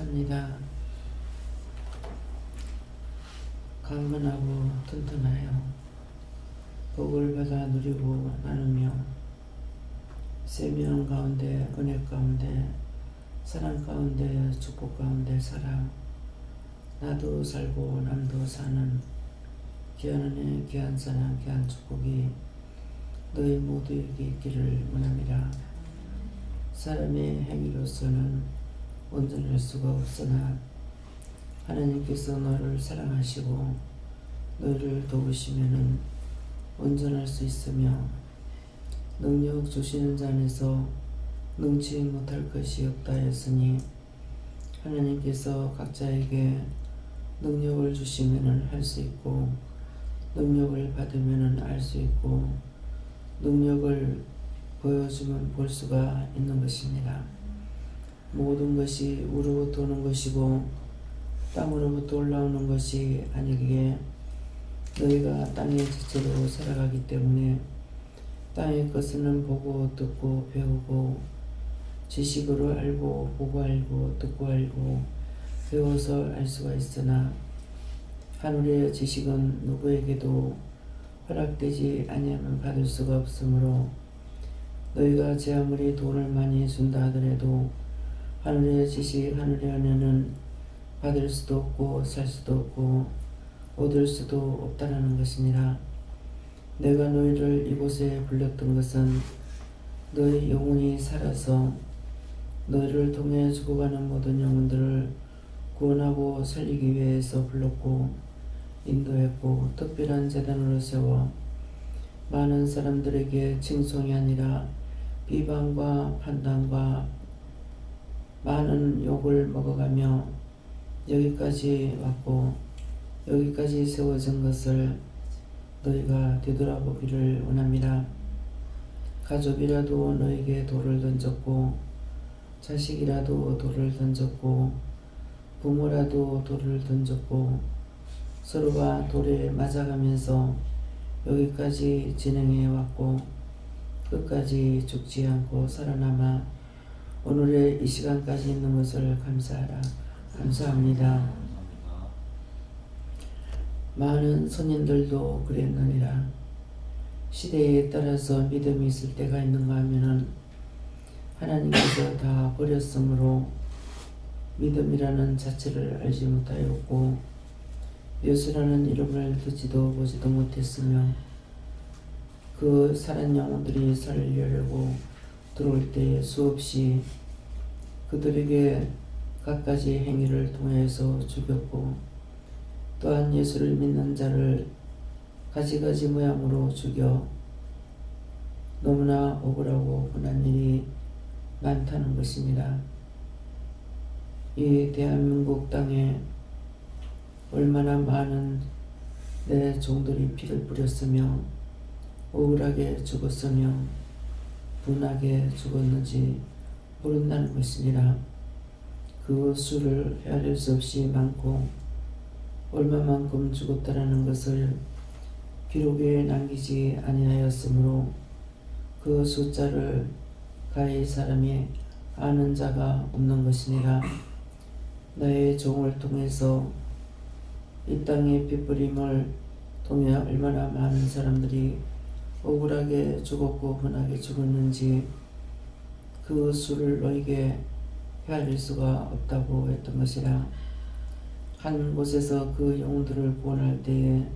감사합니다. 강건하고 튼튼하여 복을 받아 누리고 나누며 세명 가운데 은혜 가운데 사랑 가운데 축복 가운데 살아 나도 살고 남도 사는 귀한 은혜 귀한 사랑 귀한 축복이 너희 모두에게 있기를 원합니다. 사람의 행위로서는 온전할 수가 없으나 하나님께서 너를 사랑하시고 너를 도우시면은 온전할 수 있으며 능력 주시는 자 안에서 능치 못할 것이 없다 했으니 하나님께서 각자에게 능력을 주시면은 할 수 있고 능력을 받으면은 알 수 있고 능력을 보여주면 볼 수가 있는 것입니다. 모든 것이 우로부터 오는 것이고 땅으로부터 올라오는 것이 아니기에 너희가 땅의 지체로 살아가기 때문에 땅의 것은 보고 듣고 배우고 지식으로 알고 보고 알고 듣고 알고 배워서 알 수가 있으나 하늘의 지식은 누구에게도 허락되지 아니하면 받을 수가 없으므로 너희가 제 아무리 돈을 많이 준다 하더라도 하늘의 지식 하늘의 은혜는 받을 수도 없고 살 수도 없고 얻을 수도 없다라는 것이니라. 내가 너희를 이곳에 불렀던 것은 너희 영혼이 살아서 너희를 통해 죽어가는 모든 영혼들을 구원하고 살리기 위해서 불렀고 인도했고 특별한 제단으로 세워 많은 사람들에게 칭송이 아니라 비방과 판단과 많은 욕을 먹어가며 여기까지 왔고 여기까지 세워진 것을 너희가 되돌아보기를 원합니다. 가족이라도 너에게 돌을 던졌고 자식이라도 돌을 던졌고 부모라도 돌을 던졌고 서로가 돌에 맞아가면서 여기까지 진행해 왔고 끝까지 죽지 않고 살아남아 오늘의 이 시간까지 있는 것을 감사하라. 감사합니다. 많은 선인들도 그랬느니라. 시대에 따라서 믿음이 있을 때가 있는가 하면은 하나님께서 다 버렸으므로 믿음이라는 자체를 알지 못하였고 예수라는 이름을 듣지도 보지도 못했으며 그 살은 영혼들이 살려려고 들어올 때 수없이 그들에게 갖가지 행위를 통해서 죽였고 또한 예수를 믿는 자를 가지가지 모양으로 죽여 너무나 억울하고 분한 일이 많다는 것입니다. 이 대한민국 땅에 얼마나 많은 내 종들이 피를 뿌렸으며 억울하게 죽었으며 분하게 죽었는지 모른다는 것이니라. 그 수를 헤아릴 수 없이 많고 얼마만큼 죽었다라는 것을 기록에 남기지 아니하였으므로 그 숫자를 가히 사람이 아는 자가 없는 것이니라. 나의 종을 통해서 이 땅의 빗부림을 통해 얼마나 많은 사람들이 억울하게 죽었고 분하게 죽었는지 그 수를 너에게 헤아릴 수가 없다고 했던 것이라. 한 곳에서 그 영혼들을 구원할 때에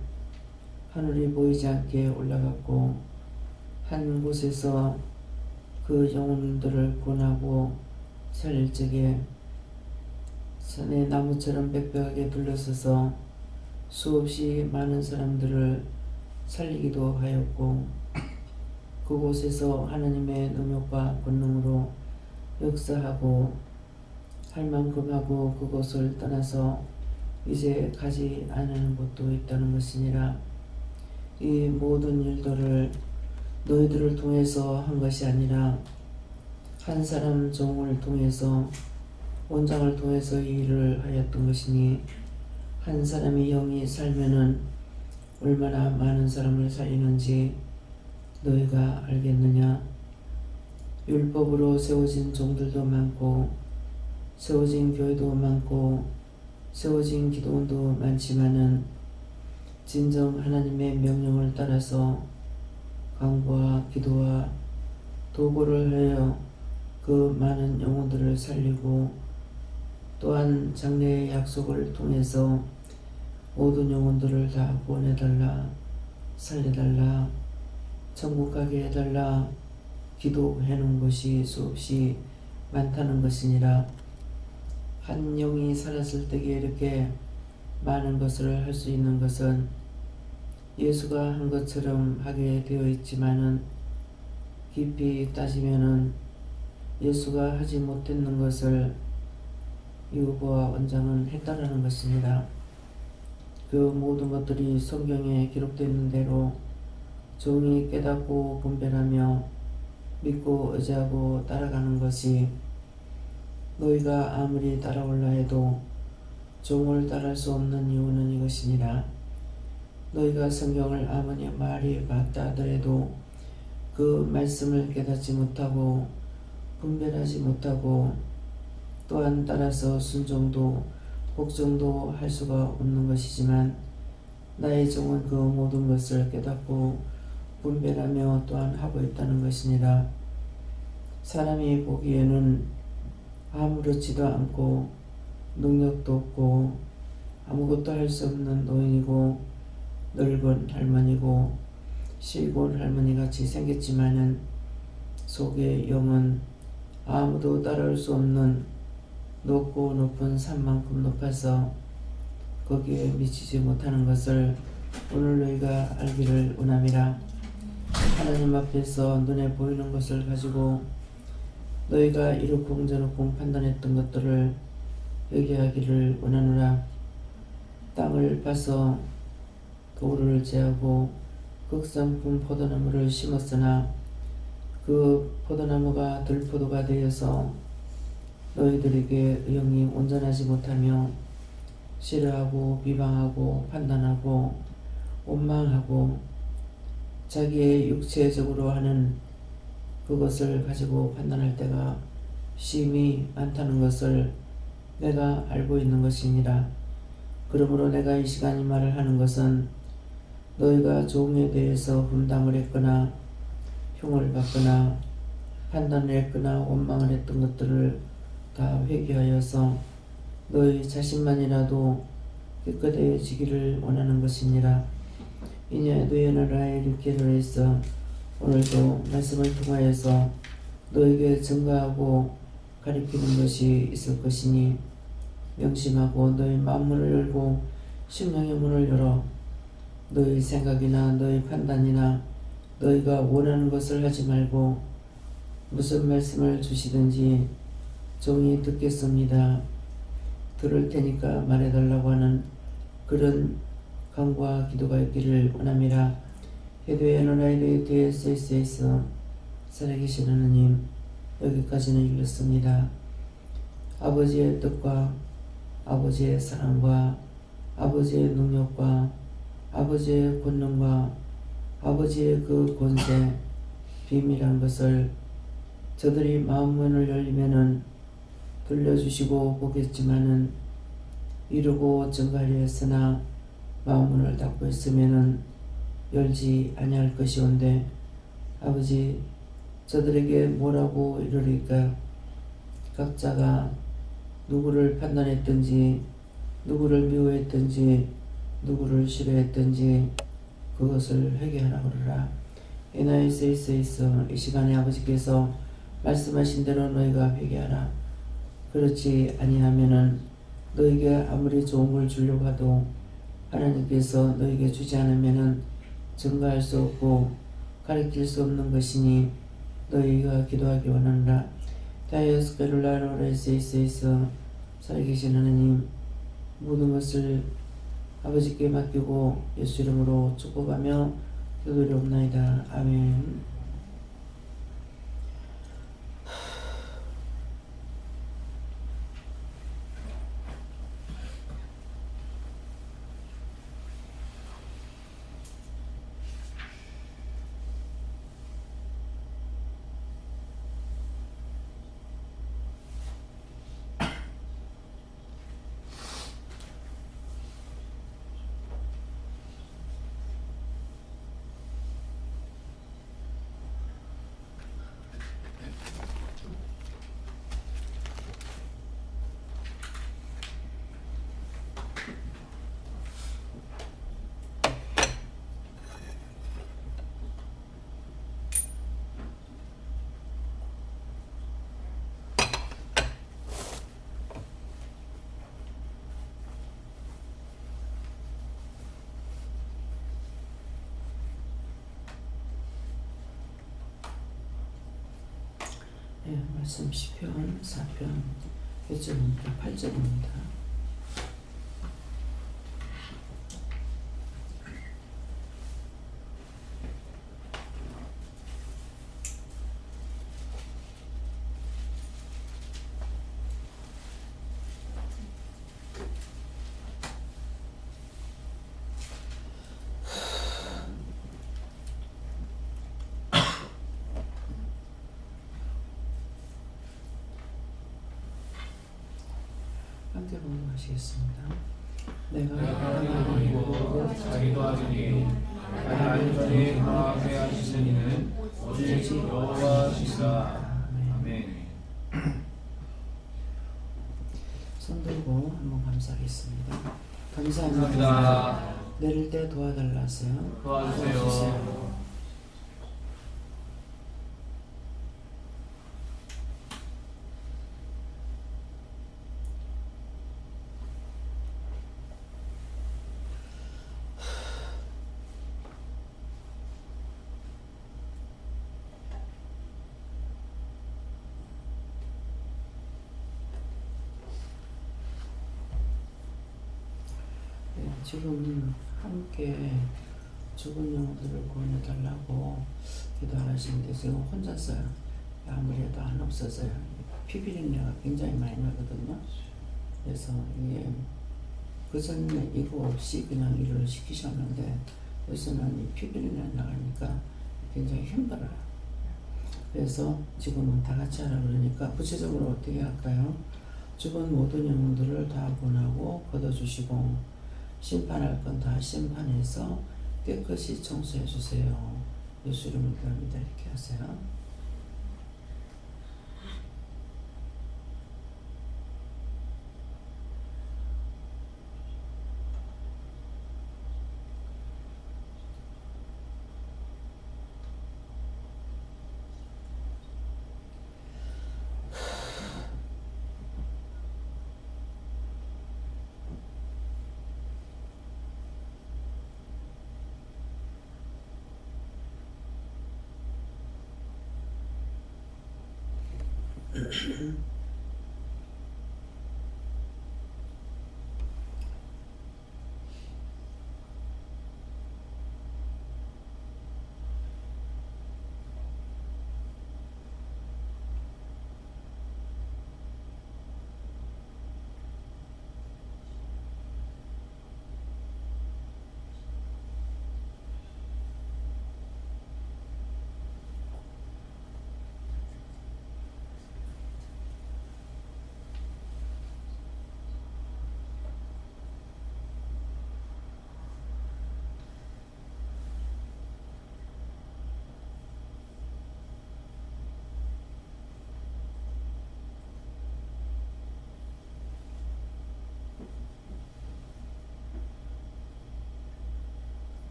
하늘이 보이지 않게 올라갔고 한 곳에서 그 영혼들을 구원하고 살릴 적에 산에 나무처럼 빽빽하게 둘러서서 수없이 많은 사람들을 살리기도 하였고 그곳에서 하나님의 능력과 권능으로 역사하고 할 만큼 하고 그곳을 떠나서 이제 가지 않는 곳도 있다는 것이니라. 이 모든 일들을 너희들을 통해서 한 것이 아니라 한 사람 종을 통해서 원장을 통해서 이 일을 하였던 것이니 한 사람이 영이 살면은 얼마나 많은 사람을 살리는지 너희가 알겠느냐. 율법으로 세워진 종들도 많고 세워진 교회도 많고 세워진 기도원도 많지만은 진정 하나님의 명령을 따라서 간구와 기도와 도구를 하여 그 많은 영혼들을 살리고 또한 장래의 약속을 통해서 모든 영혼들을 다 구원해달라, 살려달라, 천국 가게 해달라 기도해놓은 것이 수없이 많다는 것이니라. 한 영이 살았을 때에 이렇게 많은 것을 할 수 있는 것은 예수가 한 것처럼 하게 되어 있지만은 깊이 따지면은 예수가 하지 못했는 것을 유보와 원장은 했다라는 것입니다. 그 모든 것들이 성경에 기록되어 있는 대로 종이 깨닫고 분별하며 믿고 의지하고 따라가는 것이 너희가 아무리 따라올라 해도 종을 따를 수 없는 이유는 이것이니라. 너희가 성경을 아무리 많이 봤다 하더라도 그 말씀을 깨닫지 못하고 분별하지 못하고 또한 따라서 순종도 복종도 할 수가 없는 것이지만 나의 종은 그 모든 것을 깨닫고 분별하며 또한 하고 있다는 것이니라. 사람이 보기에는 아무렇지도 않고 능력도 없고 아무것도 할 수 없는 노인이고 늙은 할머니고 시골 할머니같이 생겼지만은 속의 영은 아무도 따라올 수 없는 높고 높은 산만큼 높아서 거기에 미치지 못하는 것을 오늘 너희가 알기를 원함이라. 하나님 앞에서 눈에 보이는 것을 가지고 너희가 이룩쿵 저룩쿵 판단했던 것들을 회개하기를 원하노라. 땅을 파서 도를 제하고 극성품 포도나무를 심었으나 그 포도나무가 들포도가 되어서 너희들에게 의형이 온전하지 못하며 싫어하고 비방하고 판단하고 원망하고 자기의 육체적으로 하는 그것을 가지고 판단할 때가 심히 많다는 것을 내가 알고 있는 것이니라. 그러므로 내가 이 시간 이 말을 하는 것은 너희가 종에 대해서 분담을 했거나 흉을 받거나 판단을 했거나 원망을 했던 것들을 다 회개하여서 너희 자신만이라도 깨끗해지기를 원하는 것이니라. 이제 너희는 나의 일깨를 했어. 오늘도 말씀을 통하여서 너에게 증거하고 가리키는 것이 있을 것이니 명심하고 너희 마음문을 열고 심령의 문을 열어 너희 생각이나 너희 판단이나 너희가 원하는 것을 하지 말고 무슨 말씀을 주시든지 종이 듣겠습니다. 들을 테니까 말해달라고 하는 그런 간구와 기도가 있기를 원함이라. 해도에 너희들의 뒤에 쓰이서 살아계신 하나님, 여기까지는 읽었습니다. 아버지의 뜻과 아버지의 사랑과 아버지의 능력과 아버지의 권능과 아버지의 그 권세 비밀한 것을 저들이 마음문을 열리면은 들려주시고 보겠지만은 이루고 증가하려 했으나 마음문을 닫고 있으면은 열지 아니할 것이온데 아버지 저들에게 뭐라고 이르리까? 각자가 누구를 판단했든지 누구를 미워했든지 누구를 싫어했든지 그것을 회개하라 그러라. 에나이스 있어 이 시간에 아버지께서 말씀하신 대로 너희가 회개하라. 그렇지 아니하면은 너희에게 아무리 좋은 걸 주려고 하도 하나님께서 너희에게 주지 않으면은 증거할 수 없고 가르칠 수 없는 것이니 너희가 기도하기 원한다. 다이어스 베를라로레스 있어 살아계신 하나님, 모든 것을 아버지께 맡기고 예수 이름으로 축복하며 기도드리옵나이다. 아멘. 예, 말씀 시편 4편 1절부터 8절입니다. 함께 공부하시겠습니다. 내가 하나님이고 자기도 하시니 나를 전에 강하게 하시는 이는 오직 여호와시라. 아멘. 손 들고 한번 감사하겠습니다. 감사합니다. 감사합니다. 내릴 때 도와달라세요. 도와주세요. 지금 함께 죽은 영혼들을 구원해달라고 기도하시는데 지금 혼자서요. 아무래도 안 없어서요. 피비린내가 굉장히 많이 나거든요. 그래서 이게 그전에 이거 없이 그냥 일을 시키셨는데 여기서는 이 피비린내 나가니까 굉장히 힘들어요. 그래서 지금은 다 같이 하라 그러니까 구체적으로 어떻게 할까요? 죽은 모든 영혼들을 다 구원하고 걷어주시고 심판할 건 다 심판해서 깨끗이 청소해 주세요. 예수 이름으로 기도합니다. 이렇게 하세요.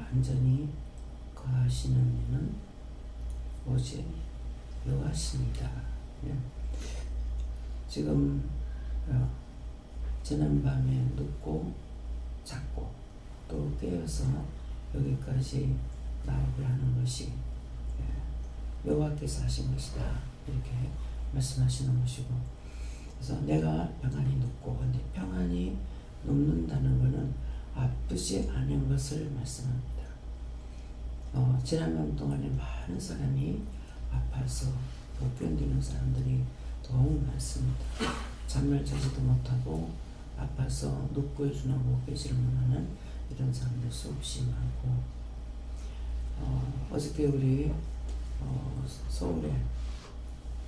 안전히 거하시는 이는 오직 여호와십니다. 예. 지금 지난밤에 눕고 잤고 또 깨어서 여기까지 나오게 하는 것이 여호와께서 하신 것이다, 이렇게 말씀하시는 것이고, 그래서 내가 평안히 눕고, 근데 평안히 눕는다는 것은 아프지 않은 것을 말씀합니다. 지난번 동안에 많은 사람이 아파서 못 견디는 사람들이 더욱 많습니다. 잠을 자지도 못하고 아파서 눕고 일어나고 깨지를 못하는 이런 사람들 수없이 많고, 어저께 우리 서울에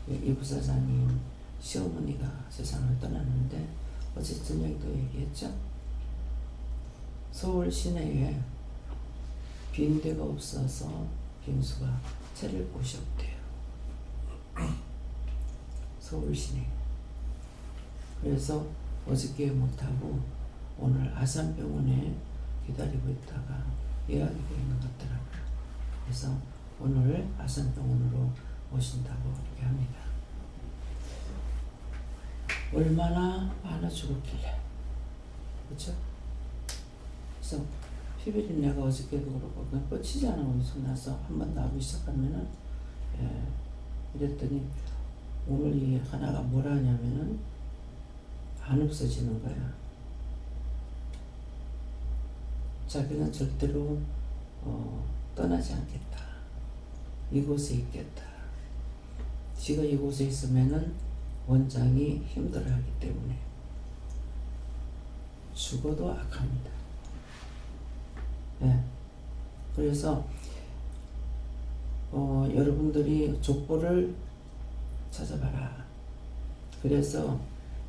이부사장님 시어머니가 세상을 떠났는데 어제 저녁에도 얘기했죠. 서울 시내에 빈대가 없어서 빈수가 차릴 곳이 없대요. 서울 시내. 그래서 어저께 못하고 오늘 아산병원에 기다리고 있다가 예약이 되어 있는 것 같더라고요. 그래서 오늘 아산병원으로 오신다고 이렇게 합니다. 얼마나 많아 죽었길래, 그렇죠? 그래서 피비린내가 어저께도 그렇고 그냥 뻗치지 않은 것이 나서 한 번 나오기 시작하면은 이랬더니 오늘 이 하나가 뭐라 하냐면은 안 없어지는 거야. 자기는 절대로 떠나지 않겠다. 이곳에 있겠다. 지가 이곳에 있으면은 원장이 힘들어하기 때문에 죽어도 악합니다. 네. 그래서 여러분들이 족보를 찾아봐라. 그래서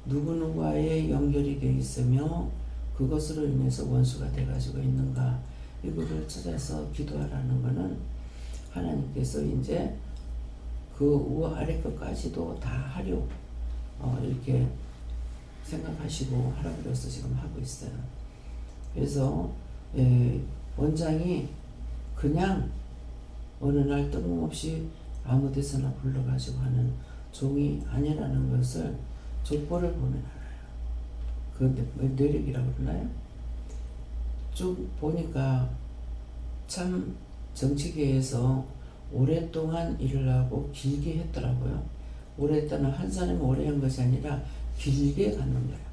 누구누구와의 연결이 되어 있으며 그것으로 인해서 원수가 돼가지고 있는가, 이거를 찾아서 기도하라는 것은 하나님께서 이제 그 아래 것까지도 다 하려 이렇게 생각하시고 하라 그래서 지금 하고 있어요. 그래서 원장이 그냥 어느 날 뜬금없이 아무 데서나 불러가지고 하는 종이 아니라는 것을 족보를 보면 알아요. 그 뇌력이라고 그러나요? 쭉 보니까 참 정치계에서 오랫동안 일을 하고 길게 했더라고요. 오랫동안 한 사람이 오래 한 것이 아니라 길게 갔는 거예요.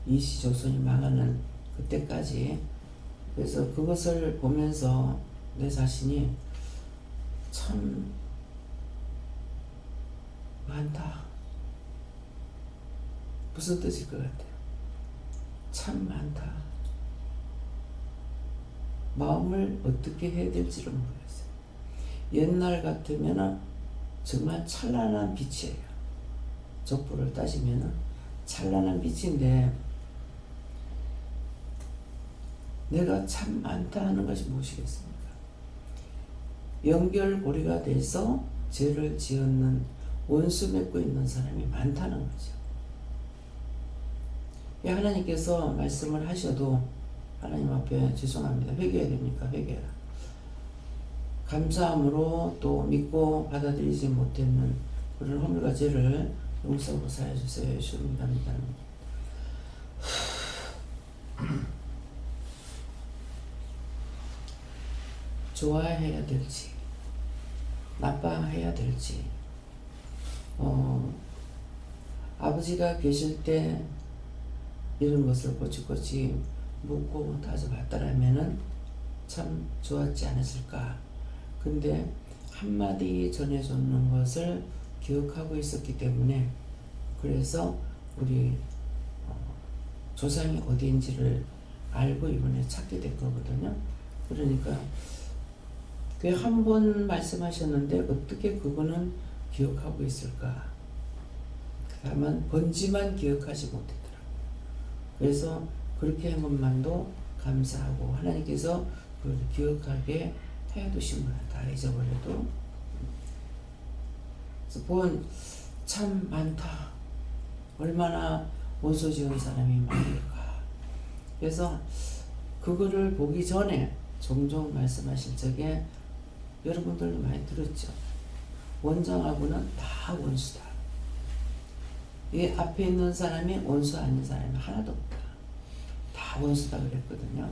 이시조선이 망하는 그때까지. 그래서 그것을 보면서 내 자신이 참 많다. 무슨 뜻일 것 같아요? 참 많다. 마음을 어떻게 해야 될지를 모르겠어요. 옛날 같으면 정말 찬란한 빛이에요. 족보를 따지면 찬란한 빛인데 내가 참 많다 하는 것이 무엇이겠습니까? 연결고리가 돼서 죄를 지었는 원수 맺고 있는 사람이 많다는 거죠. 하나님께서 말씀을 하셔도 하나님 앞에 죄송합니다. 회개해야 됩니까? 회개해라. 감사함으로 또 믿고 받아들이지 못했는 그런 허물과 죄를 용서하고 사해주세요. 예수님 갑니다. 좋아해야 될지 나빠해야 될지, 아버지가 계실 때 이런 것을 꼬치꼬치 묻고 따져봤더라면은 참 좋았지 않았을까. 근데 한마디 전해줬는 것을 기억하고 있었기 때문에, 그래서 우리 조상이 어디인지를 알고 이번에 찾게 된 거거든요. 그러니까 그 한 번 말씀하셨는데 어떻게 그거는 기억하고 있을까. 다만 번지만 기억하지 못했더라고요. 그래서 그렇게 한 것만도 감사하고 하나님께서 그걸 기억하게 해두신 거야. 다 잊어버려도. 그래서 본 참 많다. 얼마나 원수 지은 사람이 많을까. 그래서 그거를 보기 전에 종종 말씀하실 적에 여러분들도 많이 들었죠. 원장하고는 다 원수다. 이 앞에 있는 사람이 원수 아닌 사람이 하나도 없다. 다 원수다 그랬거든요.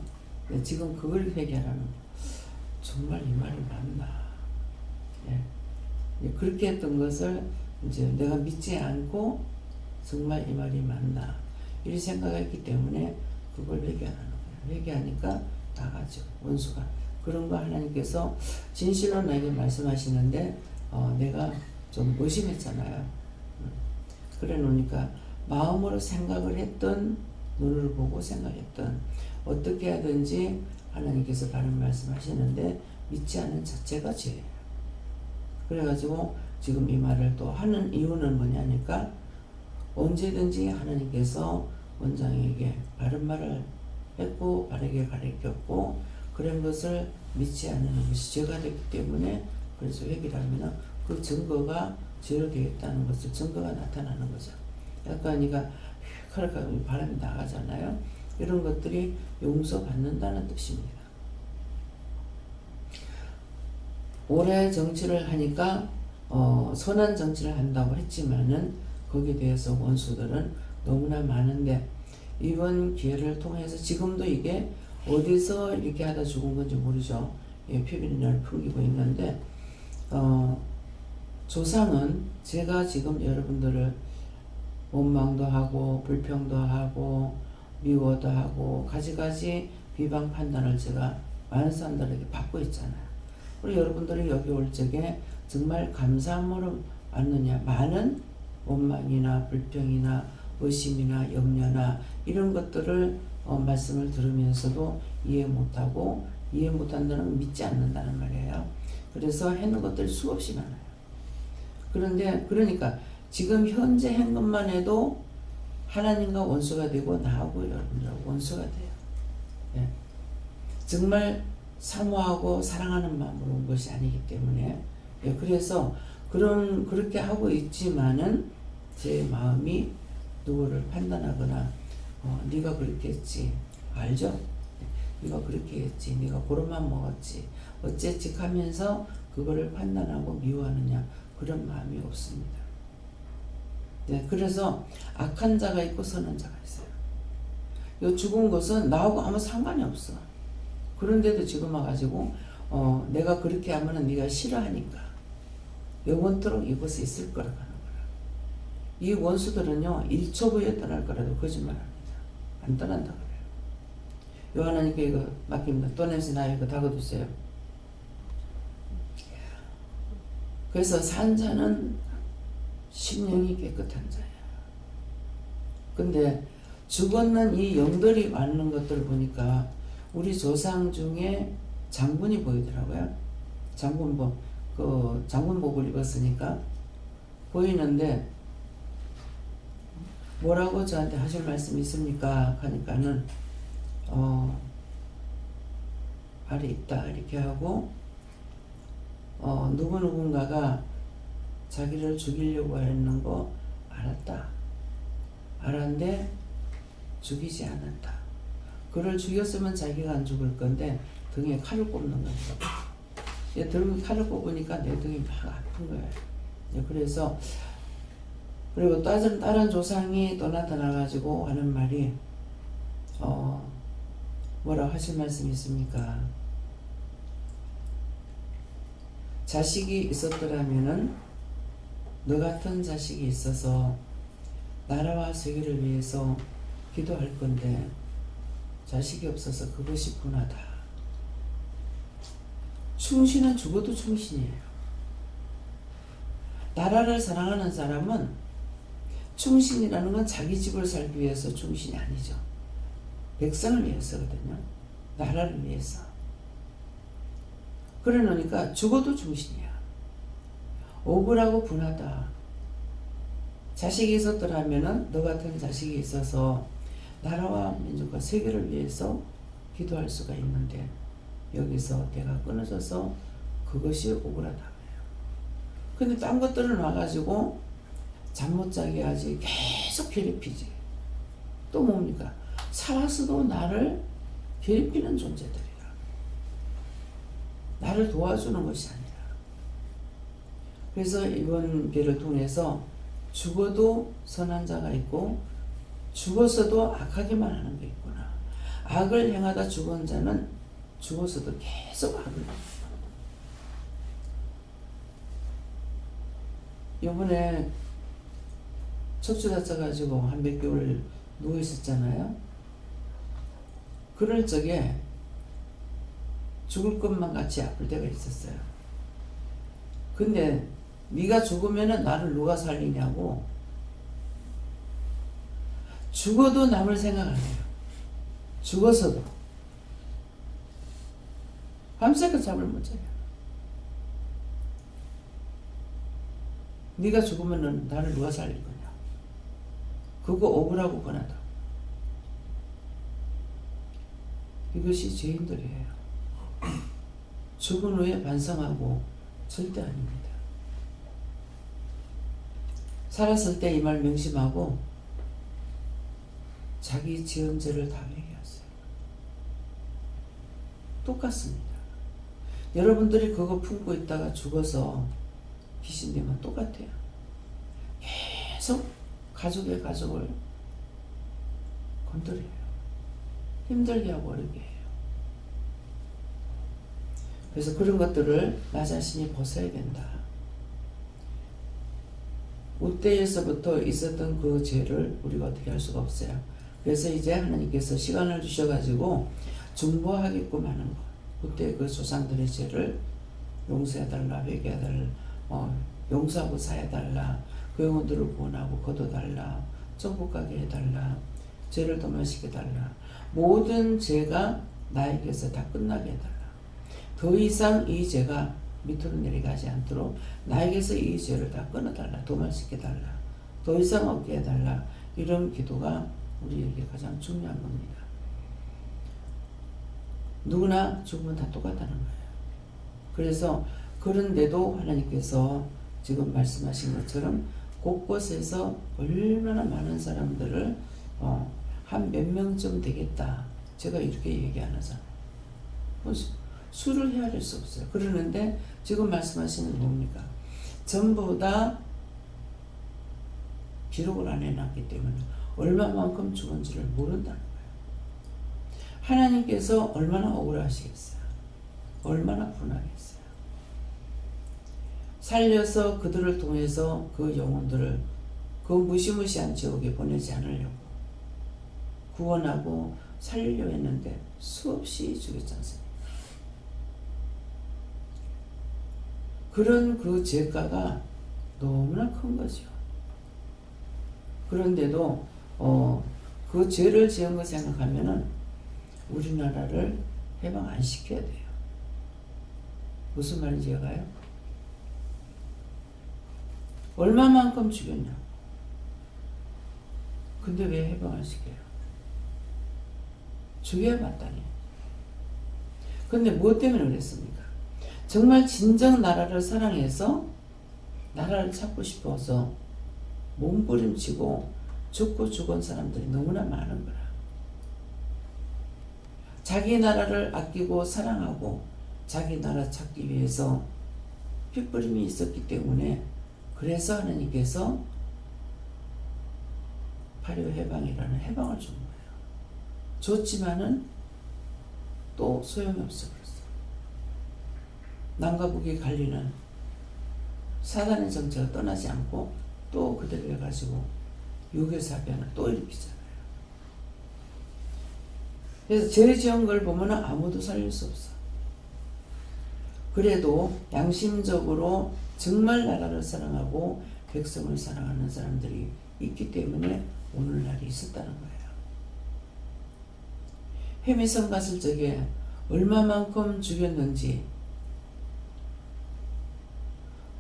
근데 지금 그걸 회개하라는 거. 정말 이 말이 맞나. 예. 그렇게 했던 것을 이제 내가 믿지 않고 정말 이 말이 맞나. 이렇게 생각했기 때문에 그걸 회개하라는 거예요. 회개하니까 나가죠. 원수가. 그런 거 하나님께서 진실로 나에게 말씀하시는데 내가 좀 의심했잖아요. 그래 놓으니까 마음으로 생각을 했던, 눈을 보고 생각했던, 어떻게 하든지 하나님께서 바른 말씀하시는데 믿지 않는 자체가 죄예요. 그래가지고 지금 이 말을 또 하는 이유는 뭐냐니까 언제든지 하나님께서 원장에게 바른 말을 했고 바르게 가르쳤고 그런 것을 믿지 않는 것이 죄가 됐기 때문에 그래서 회개하면 그 증거가 죄로 되겠다는 것을 증거가 나타나는 거죠. 약간 그러니까 바람이 나가잖아요. 이런 것들이 용서받는다는 뜻입니다. 오래 정치를 하니까 선한 정치를 한다고 했지만은 거기에 대해서 원수들은 너무나 많은데 이번 기회를 통해서 지금도 이게 어디서 이렇게 하다 죽은 건지 모르죠. 예, 피비린내를 풍기고 있는데 조상은 제가 지금 여러분들을 원망도 하고 불평도 하고 미워도 하고 가지가지 비방 판단을 제가 많은 사람들에게 받고 있잖아요. 그리고 여러분들이 여기 올 적에 정말 감사함으로 왔느냐. 많은 원망이나 불평이나 의심이나 염려나 이런 것들을 말씀을 들으면서도 이해 못하고 이해 못한다는 건 믿지 않는다는 말이에요. 그래서 해놓은 것들이 수없이 많아요. 그런데 그러니까 지금 현재 한 것만 해도 하나님과 원수가 되고 나하고 여러분들하고 원수가 돼요. 예. 정말 사모하고 사랑하는 마음으로 온 것이 아니기 때문에 예. 그래서 그렇게 하고 있지만은 제 마음이 누구를 판단하거나 네가 그렇게 했지 알죠? 네가 그렇게 했지 네가 고로만 먹었지 어쨌지 하면서 그거를 판단하고 미워하느냐 그런 마음이 없습니다. 네, 그래서 악한 자가 있고 선한 자가 있어요. 요 죽은 것은 나하고 아무 상관이 없어. 그런데도 지금 와가지고 내가 그렇게 하면은 네가 싫어하니까 영원토록 이곳에 있을 거라고 하는 거라. 이 원수들은요 1초 후에 떠날 거라도 거짓말합니다. 안 떠난다 그래요. 요 하나님께 이거 맡깁니다. 또 냄새 나요. 이거 닦아두세요. 그래서 산 자는 심령이 깨끗한 자야. 근데 죽었는 이 영들이 왔는 것들을 보니까 우리 조상 중에 장군이 보이더라고요. 장군복을 입었으니까 보이는데 뭐라고 저한테 하실 말씀 있습니까? 하니까는 아래 있다 이렇게 하고 누군가가 자기를 죽이려고 했는 거 알았다. 알았는데 죽이지 않았다. 그를 죽였으면 자기가 안 죽을 건데 등에 칼을 꼽는 겁니다. 등에 칼을 꼽으니까 내 등이 막 아픈 거예요. 그래서 그리고 다른 조상이 또 나타나가지고 하는 말이 뭐라고 하실 말씀이 있습니까? 자식이 있었더라면은 너 같은 자식이 있어서 나라와 세계를 위해서 기도할 건데 자식이 없어서 그것이 분하다. 충신은 죽어도 충신이에요. 나라를 사랑하는 사람은 충신이라는 건 자기 집을 살기 위해서 충신이 아니죠. 백성을 위해서거든요. 나라를 위해서. 그래 놓으니까 죽어도 충신이야. 억울하고 분하다. 자식이 있었더라면은 너 같은 자식이 있어서 나라와 민족과 세계를 위해서 기도할 수가 있는데 여기서 내가 끊어져서 그것이 억울하다고요. 근데 딴 것들은 와가지고 잠 못 자게 하지 계속 괴롭히지. 또 뭡니까? 살아서도 나를 괴롭히는 존재들이야. 나를 도와주는 것이 아니라. 그래서 이번 기회를 통해서 죽어도 선한 자가 있고 죽어서도 악하기만 하는 게 있구나. 악을 행하다 죽은 자는 죽어서도 계속 악을 합니다. 이번에 척추 다쳐가지고 한 몇 개월 누워 있었잖아요. 그럴 적에 죽을 것만 같이 아플 때가 있었어요. 근데 네가 죽으면은 나를 누가 살리냐고. 죽어도 남을 생각 안 해요. 죽어서도 밤새껏 잠을 못 자요. 네가 죽으면은 나를 누가 살릴 거냐. 그거 억울하고 권하다. 이것이 죄인들이에요. 죽은 후에 반성하고 절대 아닙니다. 살았을 때 이 말 명심하고 자기 지은 죄를 다 회개하세요. 똑같습니다. 여러분들이 그거 품고 있다가 죽어서 귀신 되면 똑같아요. 계속 가족의 가족을 건드려요. 힘들게 하고 어렵게 해요. 그래서 그런 것들을 나 자신이 벗어야 된다. 우때에서부터 있었던 그 죄를 우리가 어떻게 할 수가 없어요. 그래서 이제 하나님께서 시간을 주셔가지고 중보하게끔 하는 것. 그때 그 조상들의 죄를 용서해달라, 회개해달라, 용서하고 사해달라, 그 영혼들을 구원하고 거둬달라, 천국 가게 해달라, 죄를 도말시켜달라. 모든 죄가 나에게서 다 끝나게 해달라. 더 이상 이 죄가 밑으로 내려가지 않도록 나에게서 이 죄를 다 끊어달라, 도말시켜달라, 더 이상 없게 해달라. 이런 기도가 우리에게 가장 중요한 겁니다. 누구나 죽으면 다 똑같다는 거예요. 그래서 그런데도 하나님께서 지금 말씀하신 것처럼 곳곳에서 얼마나 많은 사람들을 한 몇 명쯤 되겠다. 제가 이렇게 얘기 안 하잖아요. 수를 헤아릴 수 없어요. 그러는데 지금 말씀하시는 게 뭡니까? 전부 다 기록을 안 해놨기 때문에 얼마만큼 죽은지를 모른다는 거예요. 하나님께서 얼마나 억울하시겠어요? 얼마나 분하겠어요? 살려서 그들을 통해서 그 영혼들을 그 무시무시한 지옥에 보내지 않으려고 구원하고 살리려 했는데 수없이 죽였지 않습니까? 그런 그 죄가가 너무나 큰 거죠. 그런데도 그 죄를 지은 거 생각하면은 우리나라를 해방 안 시켜야 돼요. 무슨 말인지 알아요? 얼마만큼 죽였냐? 근데 왜 해방 안 시켜요? 죽여야 마땅해. 근데 무엇 때문에 그랬습니까? 정말 진정 나라를 사랑해서 나라를 찾고 싶어서 몸부림치고 죽고 죽은 사람들이 너무나 많은 거라. 자기 나라를 아끼고 사랑하고 자기 나라 찾기 위해서 핏부림이 있었기 때문에 그래서 하나님께서 8.25 해방이라는 해방을 준 거예요. 줬지만은 또 소용이 없어 버렸어. 남과 북이 갈리는 사단의 정체가 떠나지 않고 또 그대로 해가지고 유교사변을 또 일으키잖아요. 그래서 죄 지은 걸 보면 아무도 살릴 수 없어. 그래도 양심적으로 정말 나라를 사랑하고 백성을 사랑하는 사람들이 있기 때문에 오늘날이 있었다는 거예요. 해미성 갔을 적에 얼마만큼 죽였는지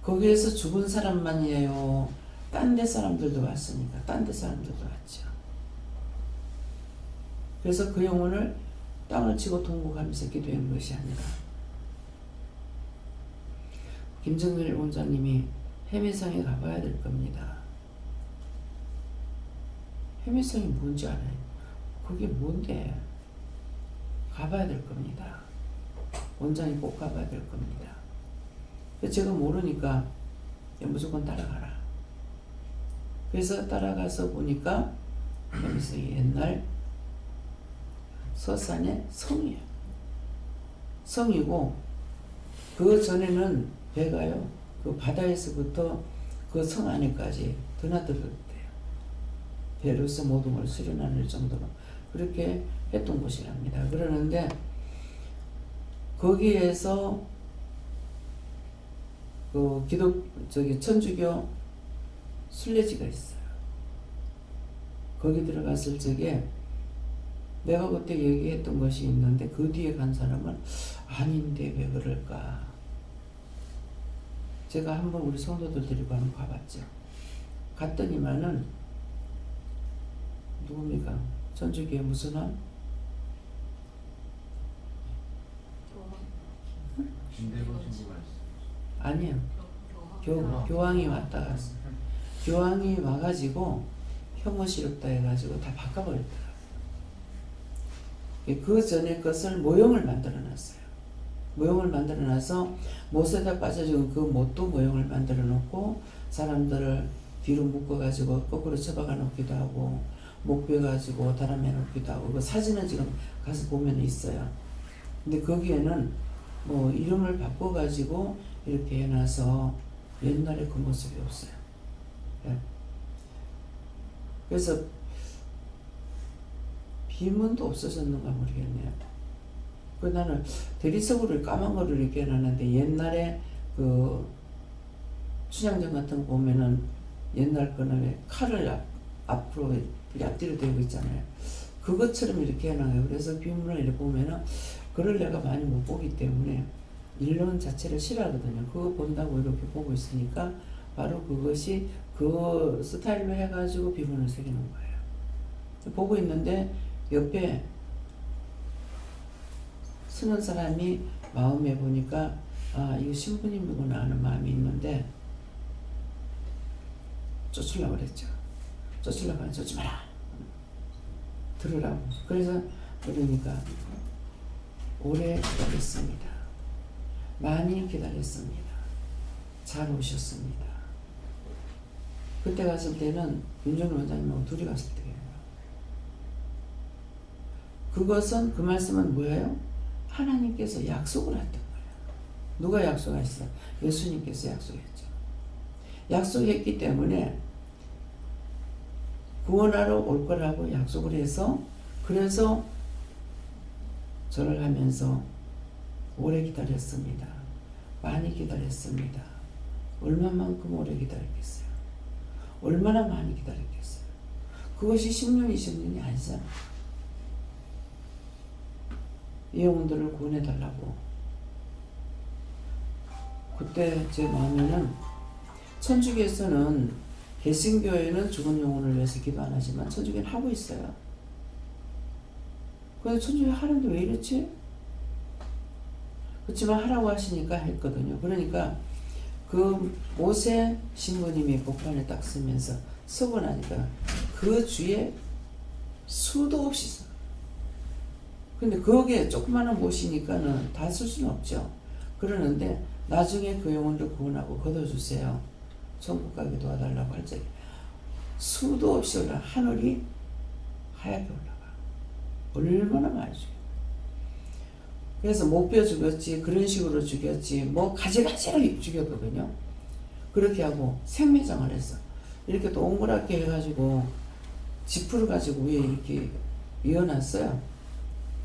거기에서 죽은 사람만이에요. 딴 데 사람들도 왔으니까 딴 데 사람들도 왔죠. 그래서 그 영혼을 땅을 치고 통곡하면서 기도한 것이 아니라 김정일 원장님이 해미성에 가봐야 될 겁니다. 해미성이 뭔지 알아요? 그게 뭔데? 가봐야 될 겁니다. 원장이 꼭 가봐야 될 겁니다. 제가 모르니까 무조건 따라가라. 그래서 따라가서 보니까 여기서 옛날 서산의 성이에요. 성이고 그 전에는 배가요 그 바다에서부터 그 성 안에까지 드나들었대요. 배로서 모든 걸 수련하는 정도로 그렇게 했던 곳이랍니다. 그러는데 거기에서 그 천주교 순례지가 있어요. 거기 들어갔을 적에 내가 그때 얘기했던 것이 있는데 그 뒤에 간 사람은 아닌데 왜 그럴까. 제가 한번 우리 성도들 데리고 한번 가봤죠. 갔더니만은 누굽니까? 천주교의 무슨 왕? 아니요. 교황이 왔다 갔어. 교황이 와가지고 혐오스럽다 해가지고 다 바꿔버렸더라고요. 그 전에 것을 모형을 만들어 놨어요. 모형을 만들어 놔서 못에다 빠져준 그 못도 모형을 만들어 놓고 사람들을 뒤로 묶어가지고 거꾸로 쳐박아 놓기도 하고 목 베가지고 다람해 놓기도 하고 그 사진은 지금 가서 보면 있어요. 근데 거기에는 뭐 이름을 바꿔가지고 이렇게 해놔서 옛날에 그 모습이 없어요. 예. 그래서 비문도 없어졌는가 모르겠네요. 그 나는 대리석으로 까만 거를 이렇게 해놨는데 옛날에 그 춘향전 같은 거 보면은 옛날 거는 왜 칼을 앞으로 앞뒤로 대고 있잖아요. 그것처럼 이렇게 해놔요. 그래서 비문을 이렇게 보면은 그걸 내가 많이 못 보기 때문에 일론 자체를 싫어하거든요. 그거 본다고 이렇게 보고 있으니까 바로 그것이 그 스타일로 해가지고 비문을 새기는 거예요. 보고 있는데 옆에 쓰는 사람이 마음에 보니까 아 이거 신부님이구나 하는 마음이 있는데 쫓으려고 그랬죠. 쫓으려고 하면 쫓지 마라. 들으라고. 그래서 그러니까 오래 기다렸습니다. 많이 기다렸습니다. 잘 오셨습니다. 그때 갔을 때는 윤정일 원장님하고 둘이 갔을 때예요. 그것은 그 말씀은 뭐예요? 하나님께서 약속을 했던 거예요. 누가 약속했어? 예수님께서 약속했죠. 약속했기 때문에 구원하러 올 거라고 약속을 해서 그래서 절을 하면서 오래 기다렸습니다. 많이 기다렸습니다. 얼마만큼 오래 기다렸겠어요? 얼마나 많이 기다렸겠어요? 그것이 10년, 20년이 아니잖아. 이 영혼들을 구원해달라고. 그때 제 마음에는 천주교에서는 개신교회는 죽은 영혼을 위해서 기도 안 하지만 천주교는 하고 있어요. 근데 천주교 하는데 왜 이렇지? 그렇지만 하라고 하시니까 했거든요. 그러니까 그 모세 신부님이 복판에 딱 쓰면서 쓰고 나니까 그 주에 수도 없이 써. 근데 거기에 조그마한 못이니까는 다 쓸 수는 없죠. 그러는데 나중에 그 영혼을 구원하고 걷어주세요. 천국 가게 도와달라고 할 적에 수도 없이 올라 하늘이 하얗게 올라가. 얼마나 많이 죽여. 그래서 목벼 죽였지, 그런 식으로 죽였지, 뭐 가지가지로 죽였거든요. 그렇게 하고 생매장을 했어. 이렇게 동그랗게 해가지고 지푸를 가지고 위에 이렇게 이어놨어요.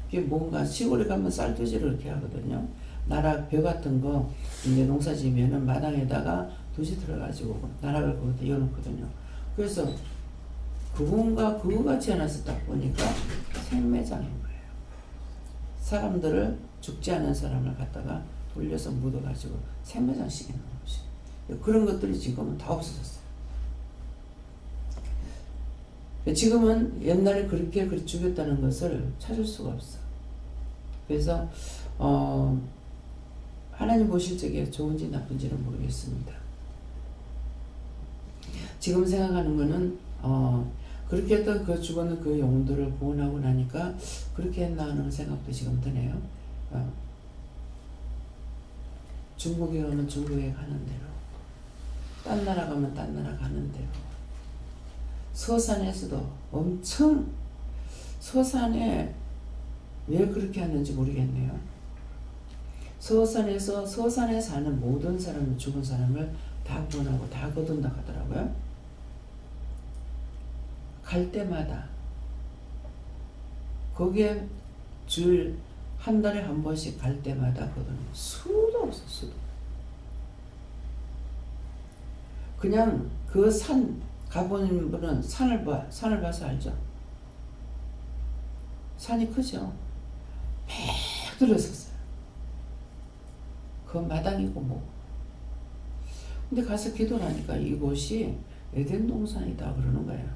이게 뭔가 시골에 가면 쌀돼지를 이렇게 하거든요. 나락 벼 같은 거 이제 농사 지면은 마당에다가 돛이 들어가지고 나락을 거기다 이어놓거든요. 그래서 그건가 그거 같이 해놔서 딱 보니까 생매장인 거예요. 사람들을 죽지 않은 사람을 갖다가 돌려서 묻어가지고 생매장식 해놓은 것이. 그런 것들이 지금은 다 없어졌어요. 지금은 옛날에 그렇게 죽였다는 것을 찾을 수가 없어. 그래서 하나님 보실 적에 좋은지 나쁜지는 모르겠습니다. 지금 생각하는 거는 그렇게 했던 그 죽었는 그 영혼들을 구원하고 나니까 그렇게 했나 하는 생각도 지금 드네요. 중국에 가면 중국에 가는 대로, 딴 나라 가면 딴 나라 가는 대로. 서산에서도 엄청, 서산에 왜 그렇게 하는지 모르겠네요. 서산에서 서산에 사는 모든 사람을, 죽은 사람을 다 구원하고 다 거둔다 하더라고요. 갈 때마다 거기에 줄 한 달에 한 번씩 갈 때마다 거두는 수도 없어, 수도. 그냥 그 산 가보는 분은 산을 봐서 알죠. 산이 크죠. 쭉 들어섰어요. 그 마당이고 뭐. 근데 가서 기도를 하니까 이곳이 에덴 동산이다 그러는 거예요.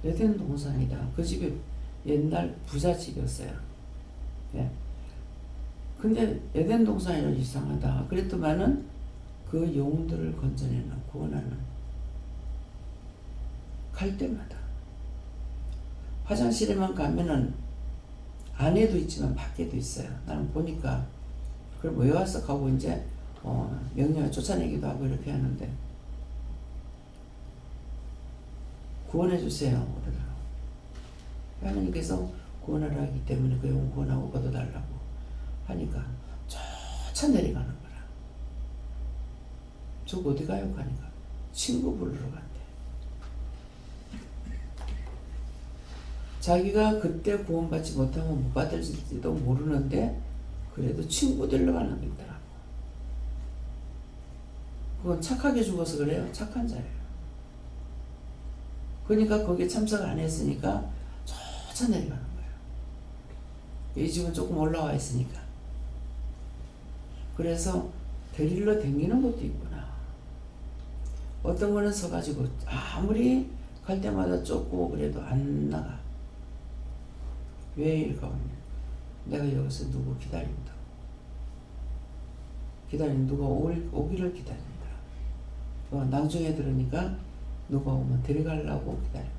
에덴 동산이다. 그 집이 옛날 부잣집이었어요. 예. 근데 에덴 동산이라 이상하다. 그랬더만은 그 영웅들을 건져내는, 구원하는. 갈 때마다. 화장실에만 가면은 안에도 있지만 밖에도 있어요. 나는 보니까. 그럼 왜 왔어? 하고 이제 명령을 쫓아내기도 하고 이렇게 하는데, 구원해 주세요. 그러더라고. 하나님께서 구원하라 하기 때문에 그 영혼 구원하고 걷어달라고 하니까 쫓아 내려가는 거라. 저 어디 가요? 가니까 친구 부르러 간대. 자기가 그때 구원받지 못하면 못 받을지도 모르는데 그래도 친구 데려가는 게 있더라고. 그건 착하게 죽어서 그래요. 착한 자예요. 그러니까 거기에 참석을 안 했으니까 쫓아 내려가는 거예요. 이 집은 조금 올라와 있으니까. 그래서 데리러 댕기는 것도 있구나. 어떤 거는 서가지고 아무리 갈 때마다 쫓고 그래도 안 나가. 왜 이럴까 하면 내가 여기서 누구 기다린다. 누가 오기를 기다린다. 나중에 들으니까 누가 오면 데려가려고 기다린다.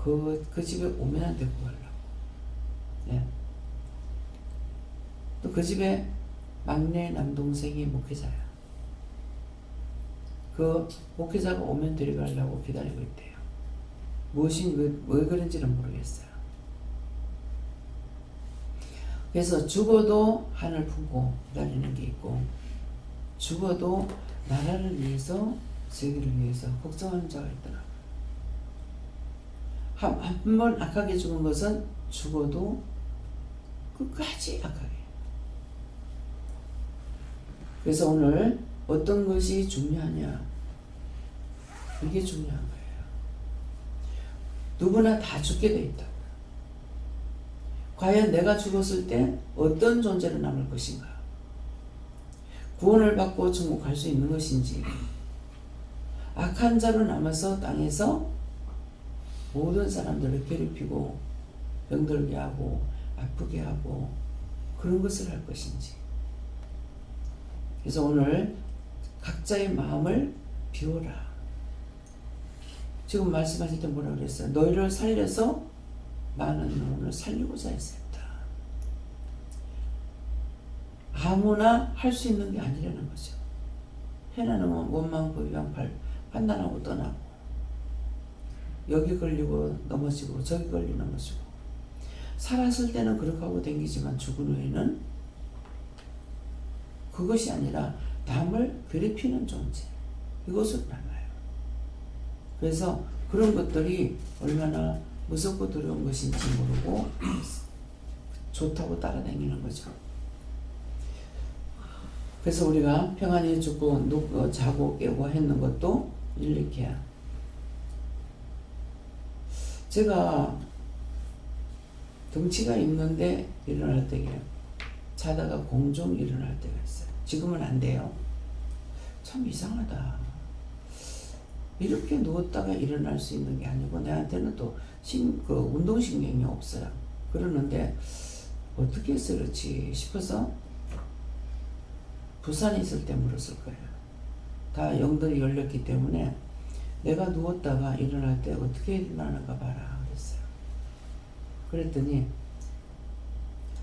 그 집에 오면 데리고 가려고. 예. 또 그 집에 막내 남동생이 목회자야. 그 목회자가 오면 데려가려고 기다리고 있대요. 왜 그런지는 모르겠어요. 그래서 죽어도 하늘 품고 기다리는 게 있고, 죽어도 나라를 위해서, 세계를 위해서 걱정하는 자가 있더라고요. 한 번 악하게 죽은 것은 죽어도 끝까지 악하게. 그래서 오늘 어떤 것이 중요하냐, 이게 중요한 거예요. 누구나 다 죽게 돼 있다고. 과연 내가 죽었을 때 어떤 존재로 남을 것인가? 구원을 받고 천국 갈 수 있는 것인지, 악한 자로 남아서 땅에서 모든 사람들을 괴롭히고 병들게 하고 아프게 하고 그런 것을 할 것인지. 그래서 오늘 각자의 마음을 비워라. 지금 말씀하실 때 뭐라 그랬어요? 너희를 살려서 많은 영혼을 살리고자 했습니다. 아무나 할 수 있는 게 아니라는 거죠. 해나는 원망, 부비방, 판단하고 떠나고, 여기 걸리고 넘어지고 저기 걸리고 넘어지고. 살았을 때는 그렇게 하고 댕기지만 죽은 후에는 그것이 아니라 남을 괴롭히는 존재, 이것을 남아요. 그래서 그런 것들이 얼마나 무섭고 두려운 것인지 모르고 좋다고 따라다니는 거죠. 그래서 우리가 평안히 죽고 자고 깨고 했는 것도 일리케야. 제가 덩치가 있는데 일어날 때에 자다가 공중 일어날 때가 있어요. 지금은 안 돼요. 참 이상하다. 이렇게 누웠다가 일어날 수 있는 게 아니고, 내한테는 또 운동신경이 없어요. 그러는데 어떻게 해서 그렇지 싶어서 부산에 있을 때 물었을 거예요. 다 영들이 열렸기 때문에 내가 누웠다가 일어날 때 어떻게 일어나는가 봐라 그랬어요. 그랬더니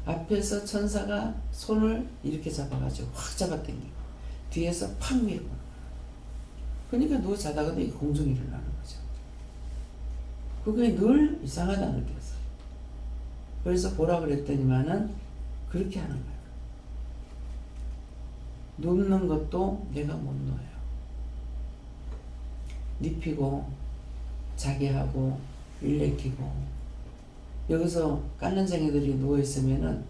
앞에서 천사가 손을 이렇게 잡아가지고 확 잡아당기고 뒤에서 팍 밀고. 그러니까 누워 자다가도 이 공중이 일어나는 거죠. 그게 늘 이상하다 느꼈어. 그래서 보라 그랬더니만은 그렇게 하는 거예요. 눕는 것도 내가 못 놓아요. 눕히고 자게 하고 일으키고. 여기서 깐난쟁이들이 누워있으면은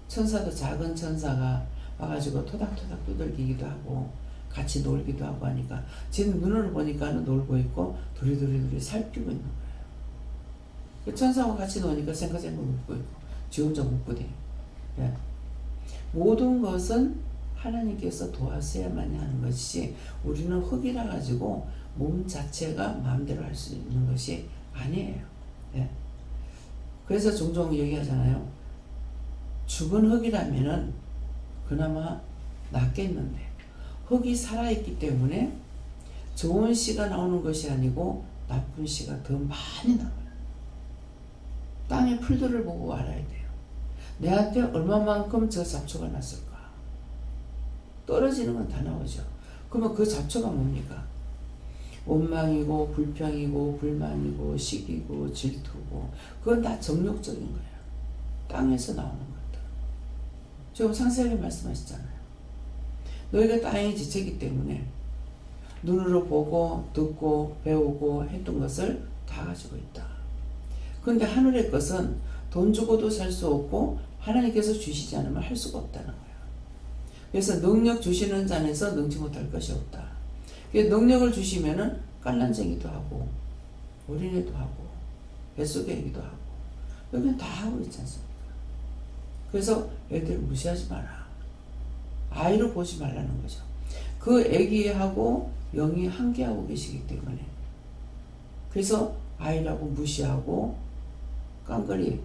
천사도 작은 천사가 와가지고 토닥토닥 두들기기도 하고 같이 놀기도 하고 하니까 지금 눈으로 보니까는 놀고 있고 도리도리 살피고 있는 거예요. 그 천사하고 같이 노니까 생각생각 웃고 있고 지 혼자 웃고 돼. 예. 모든 것은 하나님께서 도와서야만 하는 것이지 우리는 흙이라 가지고 몸 자체가 마음대로 할 수 있는 것이 아니에요. 예. 그래서 종종 얘기하잖아요. 죽은 흙이라면은 그나마 낫겠는데 흙이 살아있기 때문에 좋은 씨가 나오는 것이 아니고 나쁜 씨가 더 많이 나와요. 땅의 풀들을 보고 알아야 돼요. 내한테 얼마만큼 저 잡초가 났을까? 떨어지는 건 다 나오죠. 그러면 그 잡초가 뭡니까? 원망이고 불평이고 불만이고 시기고 질투고 그건 다 정욕적인 거예요. 땅에서 나오는 것들. 지금 상세하게 말씀하셨잖아요. 너희가 땅의 지체이기 때문에 눈으로 보고 듣고 배우고 했던 것을 다 가지고 있다. 그런데 하늘의 것은 돈 주고도 살 수 없고 하나님께서 주시지 않으면 할 수가 없다는 거예요. 그래서 능력 주시는 자에서 능치 못할 것이 없다. 능력을 주시면은 깐난쟁이도 하고 어린애도 하고 뱃속의 애기도 하고 여기는 다 하고 있지 않습니까? 그래서 애들을 무시하지 마라. 아이로 보지 말라는 거죠. 그 애기하고 영이 함께하고 계시기 때문에 그래서 아이라고 무시하고 깡그리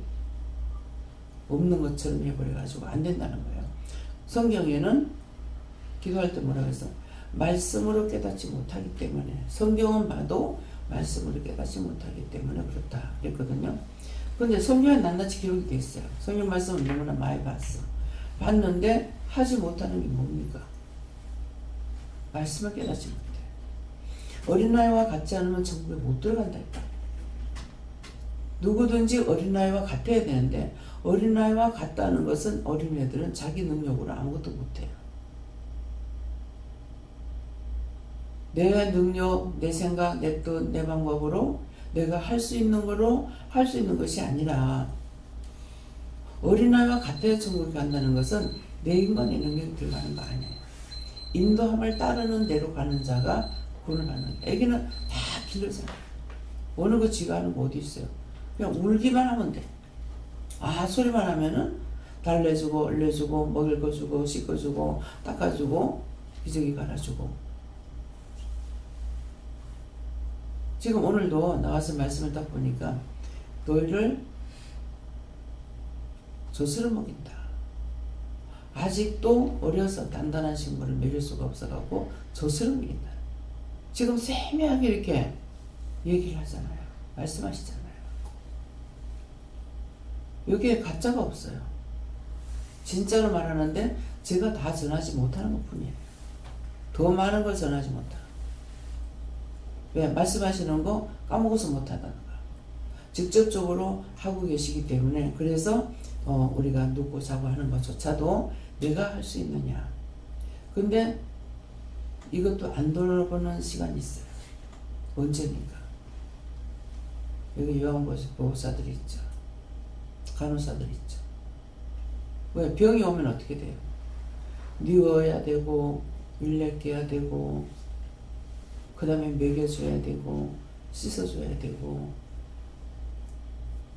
없는 것처럼 해버려가지고 안 된다는 거예요. 성경에는 기도할 때 뭐라고 했어? 말씀으로 깨닫지 못하기 때문에 성경은 봐도 말씀으로 깨닫지 못하기 때문에 그렇다 그랬거든요. 그런데 성경에 낱낱이 기록이 돼 있어요. 성경 말씀을 너무나 많이 봤는데 하지 못하는 게 뭡니까? 말씀을 깨닫지 못해. 어린아이와 같지 않으면 천국에 못 들어간다니까. 누구든지 어린아이와 같아야 되는데 어린아이와 같다는 것은 어린애들은 자기 능력으로 아무것도 못해요. 내 능력, 내 생각, 내 뜻, 내 방법으로 내가 할 수 있는 거로 할 수 있는 것이 아니라 어린아이와 같아야 천국에 간다는 것은 내 인간의 능력이 들어가는 거 아니에요. 인도함을 따르는 대로 가는 자가 구원을 받는 거예요. 애기는 다 길러잖아요. 어느 거 지가 하는 거 어디 있어요. 그냥 울기만 하면 돼. 아 소리만 하면은 달래주고 얼려주고 먹을 거 주고 씻어주고 닦아주고 기저귀 갈아주고. 지금 오늘도 나와서 말씀을 딱 보니까 너희를 젖을 먹인다. 아직도 어려서 단단한 식물을 먹일 수가 없어갖고 젖을 먹인다. 지금 세밀하게 이렇게 얘기를 하잖아요. 말씀하시잖아요. 여기에 가짜가 없어요. 진짜로 말하는데 제가 다 전하지 못하는 것 뿐이에요. 더 많은 걸 전하지 못하는. 왜? 말씀하시는 거 까먹어서 못하다는 거. 직접적으로 하고 계시기 때문에 그래서 우리가 눕고 자고 하는 것조차도 내가 할 수 있느냐. 근데 이것도 안 돌아보는 시간이 있어요. 언제니까. 여기 요양보호사들이 있죠. 간호사들이 있죠. 왜? 병이 오면 어떻게 돼요? 뉘어야 되고 일렉해야 되고 그 다음에 먹여줘야 되고 씻어줘야 되고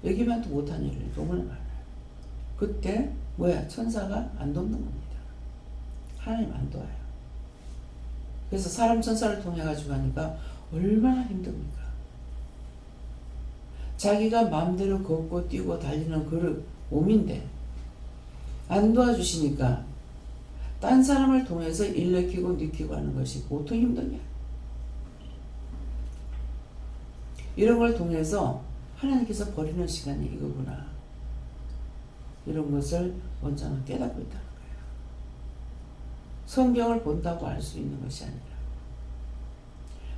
여기만 또 못한 일이 너무나 많아요. 그때 뭐야? 천사가 안 돕는 겁니다. 하나님 안 도와요. 그래서 사람 천사를 통해 가지고 하니까 얼마나 힘듭니까? 자기가 마음대로 걷고 뛰고 달리는 그 몸인데 안 도와주시니까 딴 사람을 통해서 일으키고 느끼고 하는 것이 보통 힘드냐? 이런 걸 통해서 하나님께서 버리는 시간이 이거구나. 이런 것을 원장은 깨닫고 있다는 거예요. 성경을 본다고 알 수 있는 것이 아니라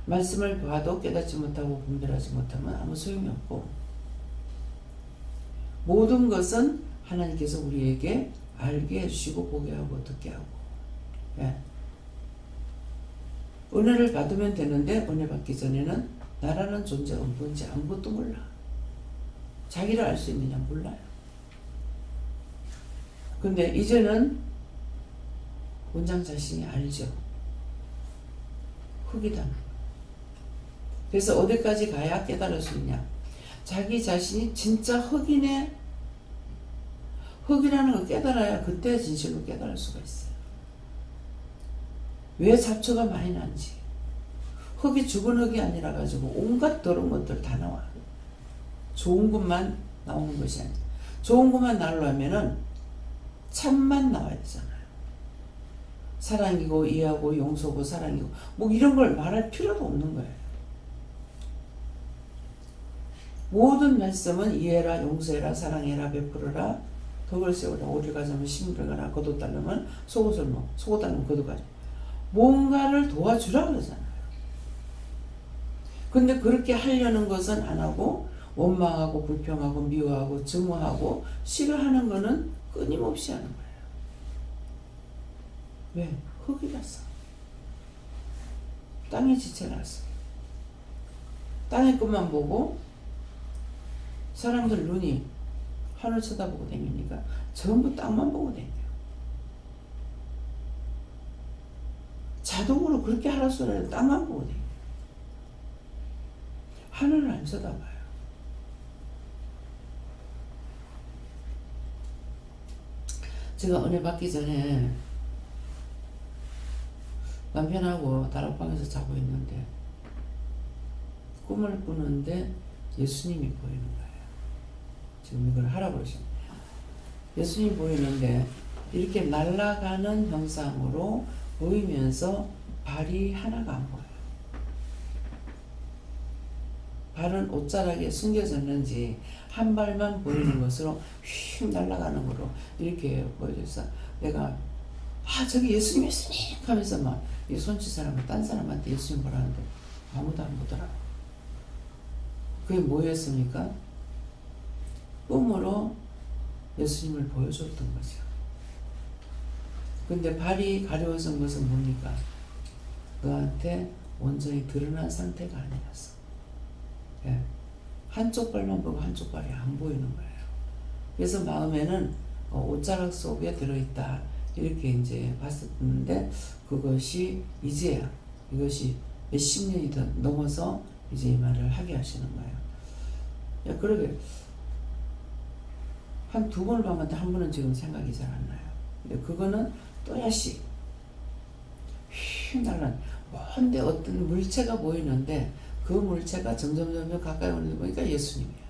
말씀을 봐도 깨닫지 못하고 분별하지 못하면 아무 소용이 없고, 모든 것은 하나님께서 우리에게 알게 해주시고 보게 하고 듣게 하고, 예. 은혜를 받으면 되는데 은혜 받기 전에는 나라는 존재가 뭔지 아무것도 몰라. 자기를 알 수 있느냐 몰라요. 근데 이제는 원장 자신이 알죠. 흙이다. 그래서 어디까지 가야 깨달을 수 있냐. 자기 자신이 진짜 흙이네, 흙이라는 걸 깨달아야 그때 진실로 깨달을 수가 있어요. 왜 잡초가 많이 난지. 흙이 죽은 흙이 아니라 가지고 온갖 더러운 것들 다 나와. 좋은 것만 나오는 것이 아니라, 좋은 것만 나오려면은 참만 나와야 되잖아요. 사랑이고 이해하고 용서고 사랑이고 뭐 이런 걸 말할 필요도 없는 거예요. 모든 말씀은 이해라, 용서해라, 사랑해라, 베풀어라, 덕을 세우라, 오를 가자면 심을 가라, 거두 달라면 속옷을 놓, 속옷 달라면 거두 가자. 뭔가를 도와주라 그러잖아요. 근데 그렇게 하려는 것은 안 하고 원망하고 불평하고 미워하고 증오하고 싫어하는 거는 끊임없이 하는 거예요. 왜? 흙이라서. 땅의 지체라서. 땅의 것만 보고 사람들 눈이 하늘 쳐다보고 다니니까 전부 땅만 보고 다녀요. 자동으로 그렇게 하라고 해도 땅만 보고 다녀요. 하늘을 안 쳐다봐요. 제가 은혜 받기 전에 남편하고 다락방에서 자고 있는데 꿈을 꾸는데 예수님이 보이는 거예요. 지금 이걸 하라고 그러셨네요. 예수님이 보이는데 이렇게 날아가는 형상으로 보이면서 발이 하나가 안 보여요. 발은 옷자락에 숨겨졌는지 한 발만 보이는 것으로 휙 날아가는 거로 이렇게 보여줘서 내가 저기 예수님 예수님 하면서 막 이 손짓 사람은 딴 사람한테 예수님 보라는데 아무도 안 보더라고. 그게 뭐였습니까? 꿈으로 예수님을 보여줬던 거죠. 근데 발이 가려워진 것은 뭡니까? 너한테 온전히 드러난 상태가 아니라서. 예. 한쪽 발만 보고 한쪽 발이 안 보이는 거예요. 그래서 마음에는 옷자락 속에 들어있다 이렇게 이제 봤었는데 그것이 이제야 이것이 몇십 년이 더 넘어서 이제 이 말을 하게 하시는 거예요. 야, 그러게 한 두 번을 봤는데 한 번은 지금 생각이 잘 안 나요. 근데 그거는 또다시 휙 날아간 먼데 어떤 물체가 보이는데 그 물체가 점점 가까이 오는 거 보니까 예수님이야.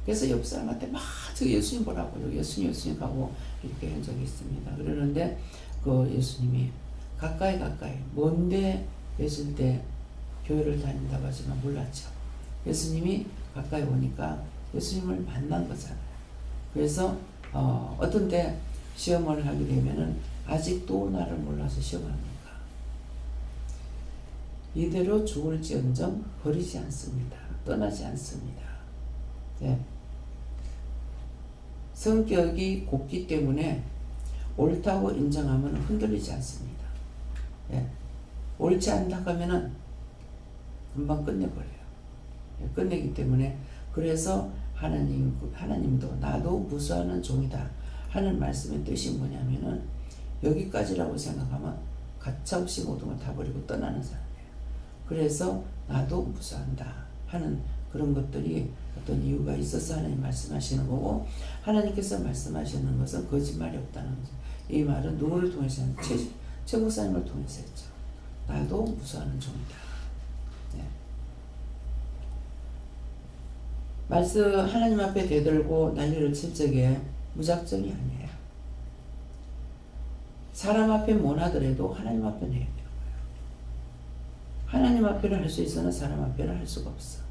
그래서 옆 사람한테 막 저 예수님 보라고 예수님 하고 이렇게 한 적이 있습니다. 그러는데 그 예수님이 가까이 먼데 계실 때 교회를 다닌다고 하지만 몰랐죠. 예수님이 가까이 오니까 예수님을 만난 거잖아요. 그래서 어떤 때 시험을 하게 되면은 아직도 나를 몰라서 시험합니까? 이대로 죽을지언정 버리지 않습니다. 떠나지 않습니다. 네. 성격이 곱기 때문에 옳다고 인정하면 흔들리지 않습니다. 네. 옳지 않다 하면은 금방 끝내버려요. 네. 끝내기 때문에 그래서 하나님도 나도 무수하는 종이다 하는 말씀의 뜻이 뭐냐면은 여기까지라고 생각하면 가차없이 모든 걸 다 버리고 떠나는 사람이에요. 그래서 나도 무수한다 하는 그런 것들이 어떤 이유가 있어서 하나님 말씀하시는 거고, 하나님께서 말씀하시는 것은 거짓말이 없다는 거죠. 이 말은 누구를 통해서 했죠? 최 목사님을 통해서 했죠. 나도 무수하는 종이다. 네. 말씀 하나님 앞에 대들고 난리를 칠 적에 무작정이 아니에요. 사람 앞에 못 하더라도 하나님 앞에는 해야 돼요. 하나님 앞에는 할 수 있으나 사람 앞에는 할 수가 없어.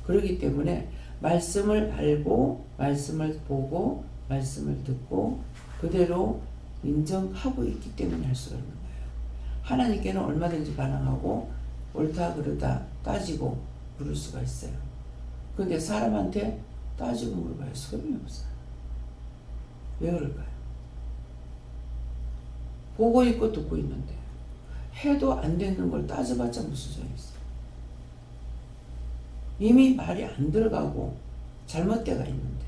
그렇기 때문에 말씀을 알고 말씀을 보고 말씀을 듣고 그대로 인정하고 있기 때문에 할 수가 있는 거예요. 하나님께는 얼마든지 반항하고 옳다 그르다 따지고 물을 수가 있어요. 그런데 사람한테 따지고 물어봐야 소용이 없어요. 왜 그럴까요? 보고 있고 듣고 있는데 해도 안 되는 걸 따져봤자 무슨 소용이 있어요. 이미 말이 안 들어가고 잘못되가 있는데,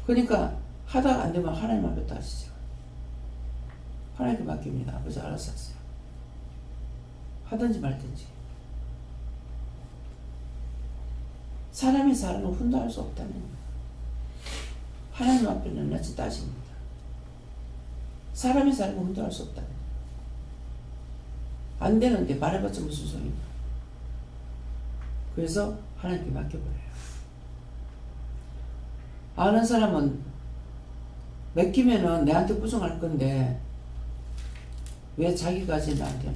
그러니까 하다가 안 되면 하나님 앞에 따지죠. 하나님께 맡깁니다. 아버지 알아서 하세요. 하든지 말든지. 사람이 사람을 훈도할 수 없다는 거예요. 하나님 앞에는 낱낱이 따집니다. 사람이 사람을 훈도할 수 없다는 거예요. 안 되는데 말해봤자 무슨 소용이냐. 그래서 하나님께 맡겨버려요. 아는 사람은 맡기면은 내한테 부정할 건데 왜 자기까지 나한테,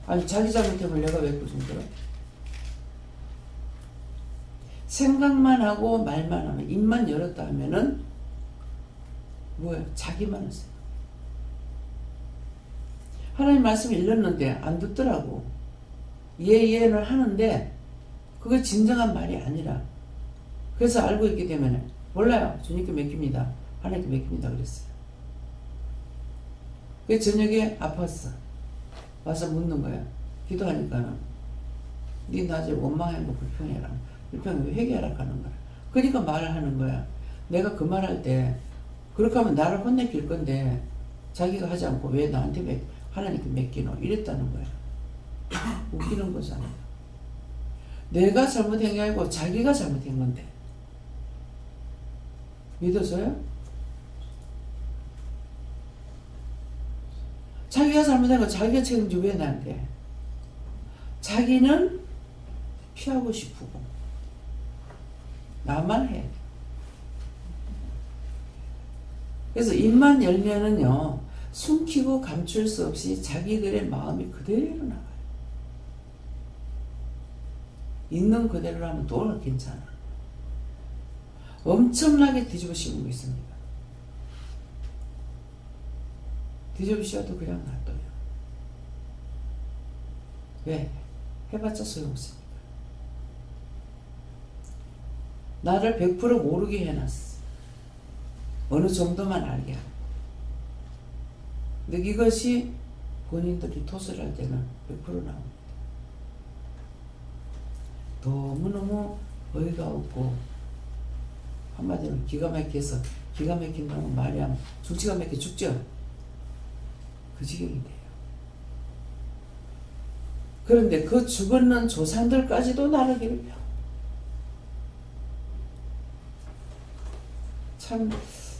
아니 자기 잘못하면 내가 왜 부정들어? 생각만 하고 말만 하면, 입만 열었다 하면은 뭐야? 자기만 하세요. 하나님 말씀을 읽었는데 안 듣더라고. 이해는 하는데 그거 진정한 말이 아니라, 그래서 알고 있기 때문에 몰라요. 주님께 맡깁니다. 하나님께 맡깁니다. 그랬어요. 그 저녁에 아팠어. 와서 묻는 거야. 기도하니까 네 낮에 원망하고 불평해라. 불평 회개하라 하는 거야. 그러니까 말을 하는 거야. 내가 그 말할 때 그렇게 하면 나를 혼내킬 건데 자기가 하지 않고 왜 나한테 하나님께 맡기노? 이랬다는 거야. 웃기는 거잖아요. 내가 잘못한 게 아니고 자기가 잘못한 건데. 믿어져요? 자기가 잘못한 거 자기가 책임지 왜 나한테? 자기는 피하고 싶고 나만 해. 그래서 입만 열면은요, 숨기고 감출 수 없이 자기들의 마음이 그대로 나와요. 있는 그대로 하면 또 괜찮아. 엄청나게 뒤집어 씌우고 있습니다. 뒤집어 씌워도 그냥 놔둬요. 왜? 해봤자 소용없으니까. 나를 100% 모르게 해놨어. 어느 정도만 알게 하고. 근데 이것이 본인들이 토설할 때는 100% 나옵니다. 너무너무 어이가 없고, 한마디로 기가 막혀서, 기가 막힌다고 말이 하면 죽지가 막혀 죽죠? 그 지경이 돼요. 그런데 그 죽었는 조상들까지도 나를 괴롭혀. 참,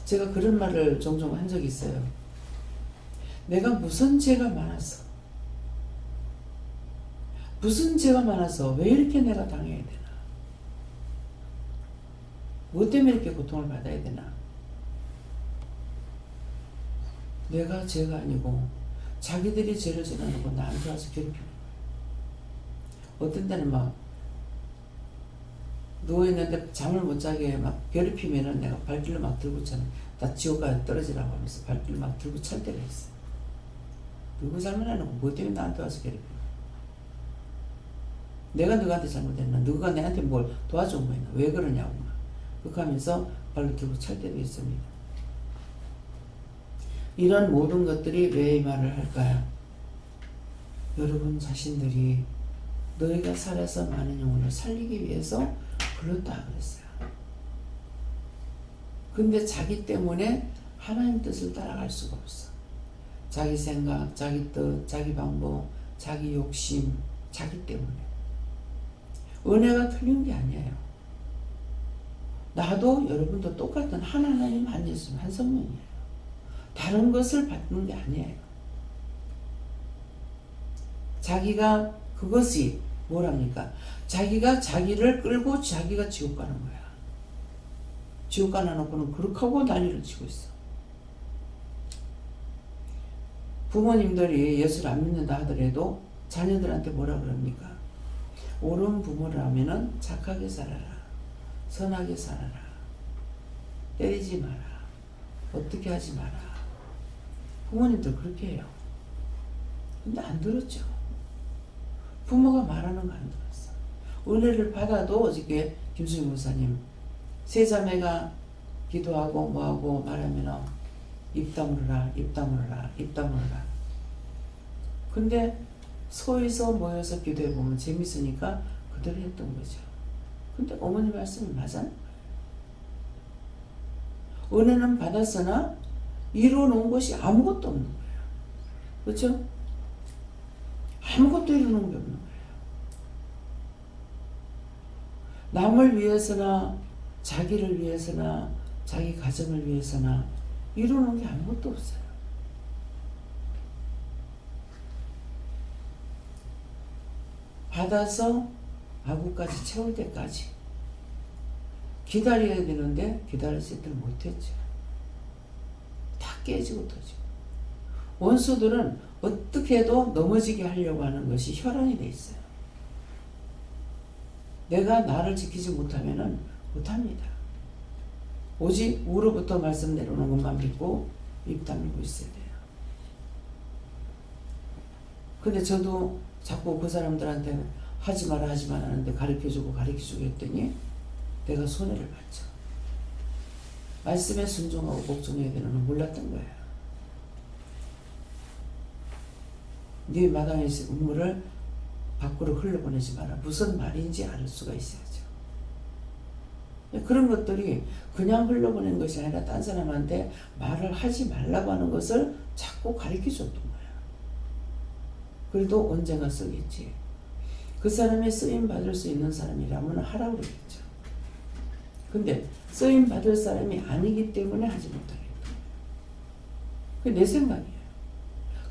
제가 그런 말을 종종 한 적이 있어요. 내가 무슨 죄가 많아서, 무슨 죄가 많아서 왜 이렇게 내가 당해야 되나? 뭐 때문에 이렇게 고통을 받아야 되나? 내가 죄가 아니고 자기들이 죄를 저러고 나한테 와서 괴롭히는 거예요. 어떤 때는 막 누워있는데 잠을 못 자게 막 괴롭히면은 내가 발길로 막 들고 차는, 나 지옥까지 떨어지라고 하면서 발길로 막 들고 찰 때가 있어요. 누구 잘못하는 거, 뭐 때문에 나한테 와서 괴롭히는 거야? 내가 누구한테 잘못했나? 누가 내한테 뭘 도와준 거였나? 왜 그러냐고 막. 그렇게 하면서 발로 들고 찰 때도 있습니다. 이런 모든 것들이 왜 이 말을 할까요? 여러분 자신들이 너희가 살아서 많은 영혼을 살리기 위해서 불렀다 그랬어요. 근데 자기 때문에 하나님 뜻을 따라갈 수가 없어. 자기 생각, 자기 뜻, 자기 방법, 자기 욕심, 자기 때문에. 은혜가 틀린 게 아니에요. 나도 여러분도 똑같은 하나님 한 예수님 한 성령이에요. 다른 것을 받는 게 아니에요. 자기가 그것이 뭐랍니까? 자기가 자기를 끌고 자기가 지옥 가는 거야. 지옥 가놔놓고는 그렇게 하고 난리를 치고 있어. 부모님들이 예수를 안 믿는다 하더라도 자녀들한테 뭐라 그럽니까? 옳은 부모라면은 착하게 살아라. 선하게 살아라. 때리지 마라. 어떻게 하지 마라. 부모님들 그렇게 해요. 근데 안 들었죠. 부모가 말하는 거 안 들었어. 은혜를 받아도 어저께 김수희 목사님 세 자매가 기도하고 뭐하고 말하면 입 다물어라, 입 다물어라, 입 다물어라. 근데 소에서 모여서 기도해보면 재밌으니까 그대로 했던 거죠. 근데 어머니 말씀이 맞아요. 은혜는 받았으나 이루어놓은 것이 아무것도 없는 거예요. 그렇죠? 아무것도 이루어놓은 게 없는 거예요. 남을 위해서나 자기를 위해서나 자기 가정을 위해서나 이루어놓은 게 아무것도 없어요. 받아서 아구까지 채울 때까지 기다려야 되는데 기다릴 수 있도록 못했죠. 다 깨지고 터지고. 원수들은 어떻게 해도 넘어지게 하려고 하는 것이 혈안이 돼 있어요. 내가 나를 지키지 못하면은 못합니다. 오직 우로부터 말씀 내려오는 것만 믿고 입 다물고 있어야 돼요. 근데 저도 자꾸 그 사람들한테 하지 마라 하지 마라 하는데 가르쳐주고 했더니 내가 손해를 봤죠. 말씀에 순종하고 복종해야 되는 건 몰랐던 거예요. 네 마당에 있는 우물을 밖으로 흘러보내지 마라. 무슨 말인지 알 수가 있어야죠. 그런 것들이 그냥 흘러보낸 것이 아니라 딴 사람한테 말을 하지 말라고 하는 것을 자꾸 가르쳐줬던 거예요. 그래도 언젠가 쓰겠지. 그 사람이 쓰임받을 수 있는 사람이라면 하라고 그러겠죠. 근데 쓰임받을 사람이 아니기 때문에 하지 못하겠다. 그게 내 생각이에요.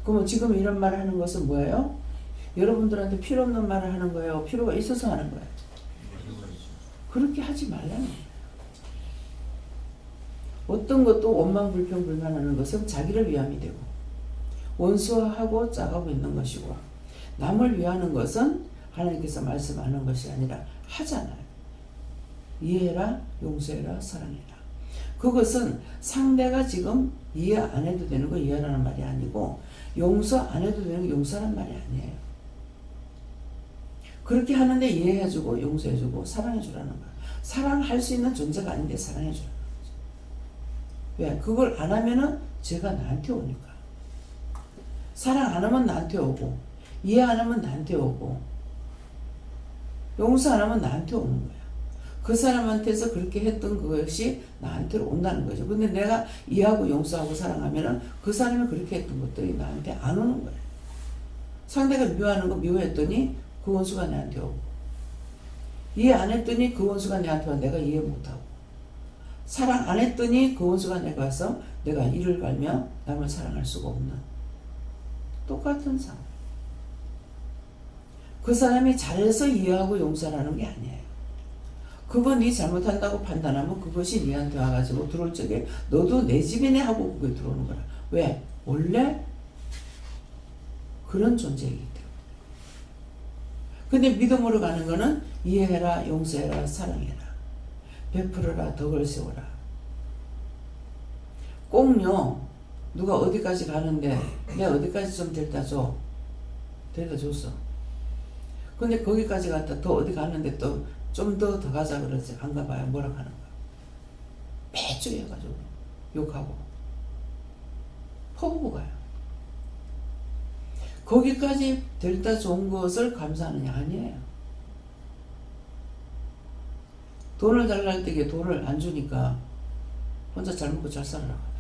그러면 지금 이런 말을 하는 것은 뭐예요? 여러분들한테 필요 없는 말을 하는 거예요? 필요가 있어서 하는 거예요? 그렇게 하지 말라는 거예요. 어떤 것도 원망, 불평, 불만하는 것은 자기를 위함이 되고 원수하고 짜가고 있는 것이고 남을 위하는 것은 하나님께서 말씀하는 것이 아니라 하잖아요. 이해해라, 용서해라, 사랑해라. 그것은 상대가 지금 이해 안 해도 되는 거 이해하라는 말이 아니고 용서 안 해도 되는 거 용서라는 말이 아니에요. 그렇게 하는데 이해해주고 용서해주고 사랑해주라는 거야. 사랑할 수 있는 존재가 아닌데 사랑해주라는 거죠. 왜? 그걸 안 하면은 죄가 나한테 오니까. 사랑 안 하면 나한테 오고 이해 안 하면 나한테 오고 용서 안 하면 나한테 오는 거야. 그 사람한테서 그렇게 했던 그것이 나한테로 온다는 거죠. 근데 내가 이해하고 용서하고 사랑하면은 그 사람이 그렇게 했던 것들이 나한테 안 오는 거예요. 상대가 미워하는 거 미워했더니 그 원수가 나한테 오고 이해 안 했더니 그 원수가 나한테 와 내가 이해 못하고 사랑 안 했더니 그 원수가 내가 와서 내가 이를 갈며 남을 사랑할 수가 없는 똑같은 상황. 그 사람이 잘해서 이해하고 용서하는 게 아니에요. 그거 네 잘못한다고 판단하면 그것이 네한테 와가지고 들어올 적에 너도 내 집이네 하고 그게 들어오는 거라. 왜? 원래 그런 존재이기 때문에. 근데 믿음으로 가는 거는 이해해라, 용서해라, 사랑해라. 베풀어라, 덕을 세워라. 꼭요, 누가 어디까지 가는데 내가 어디까지 좀 데려다 줘. 데려다 줬어. 근데 거기까지 갔다 더 어디 가는데 또 좀 더 가자 그러지. 안 가봐야 뭐라 하는 거야. 매주 해가지고 욕하고 퍼부고 가요. 거기까지 데려다 준 것을 감사하느냐? 아니에요. 돈을 달라고 할 때 돈을 안 주니까 혼자 잘 먹고 잘 살아라 하더라고요.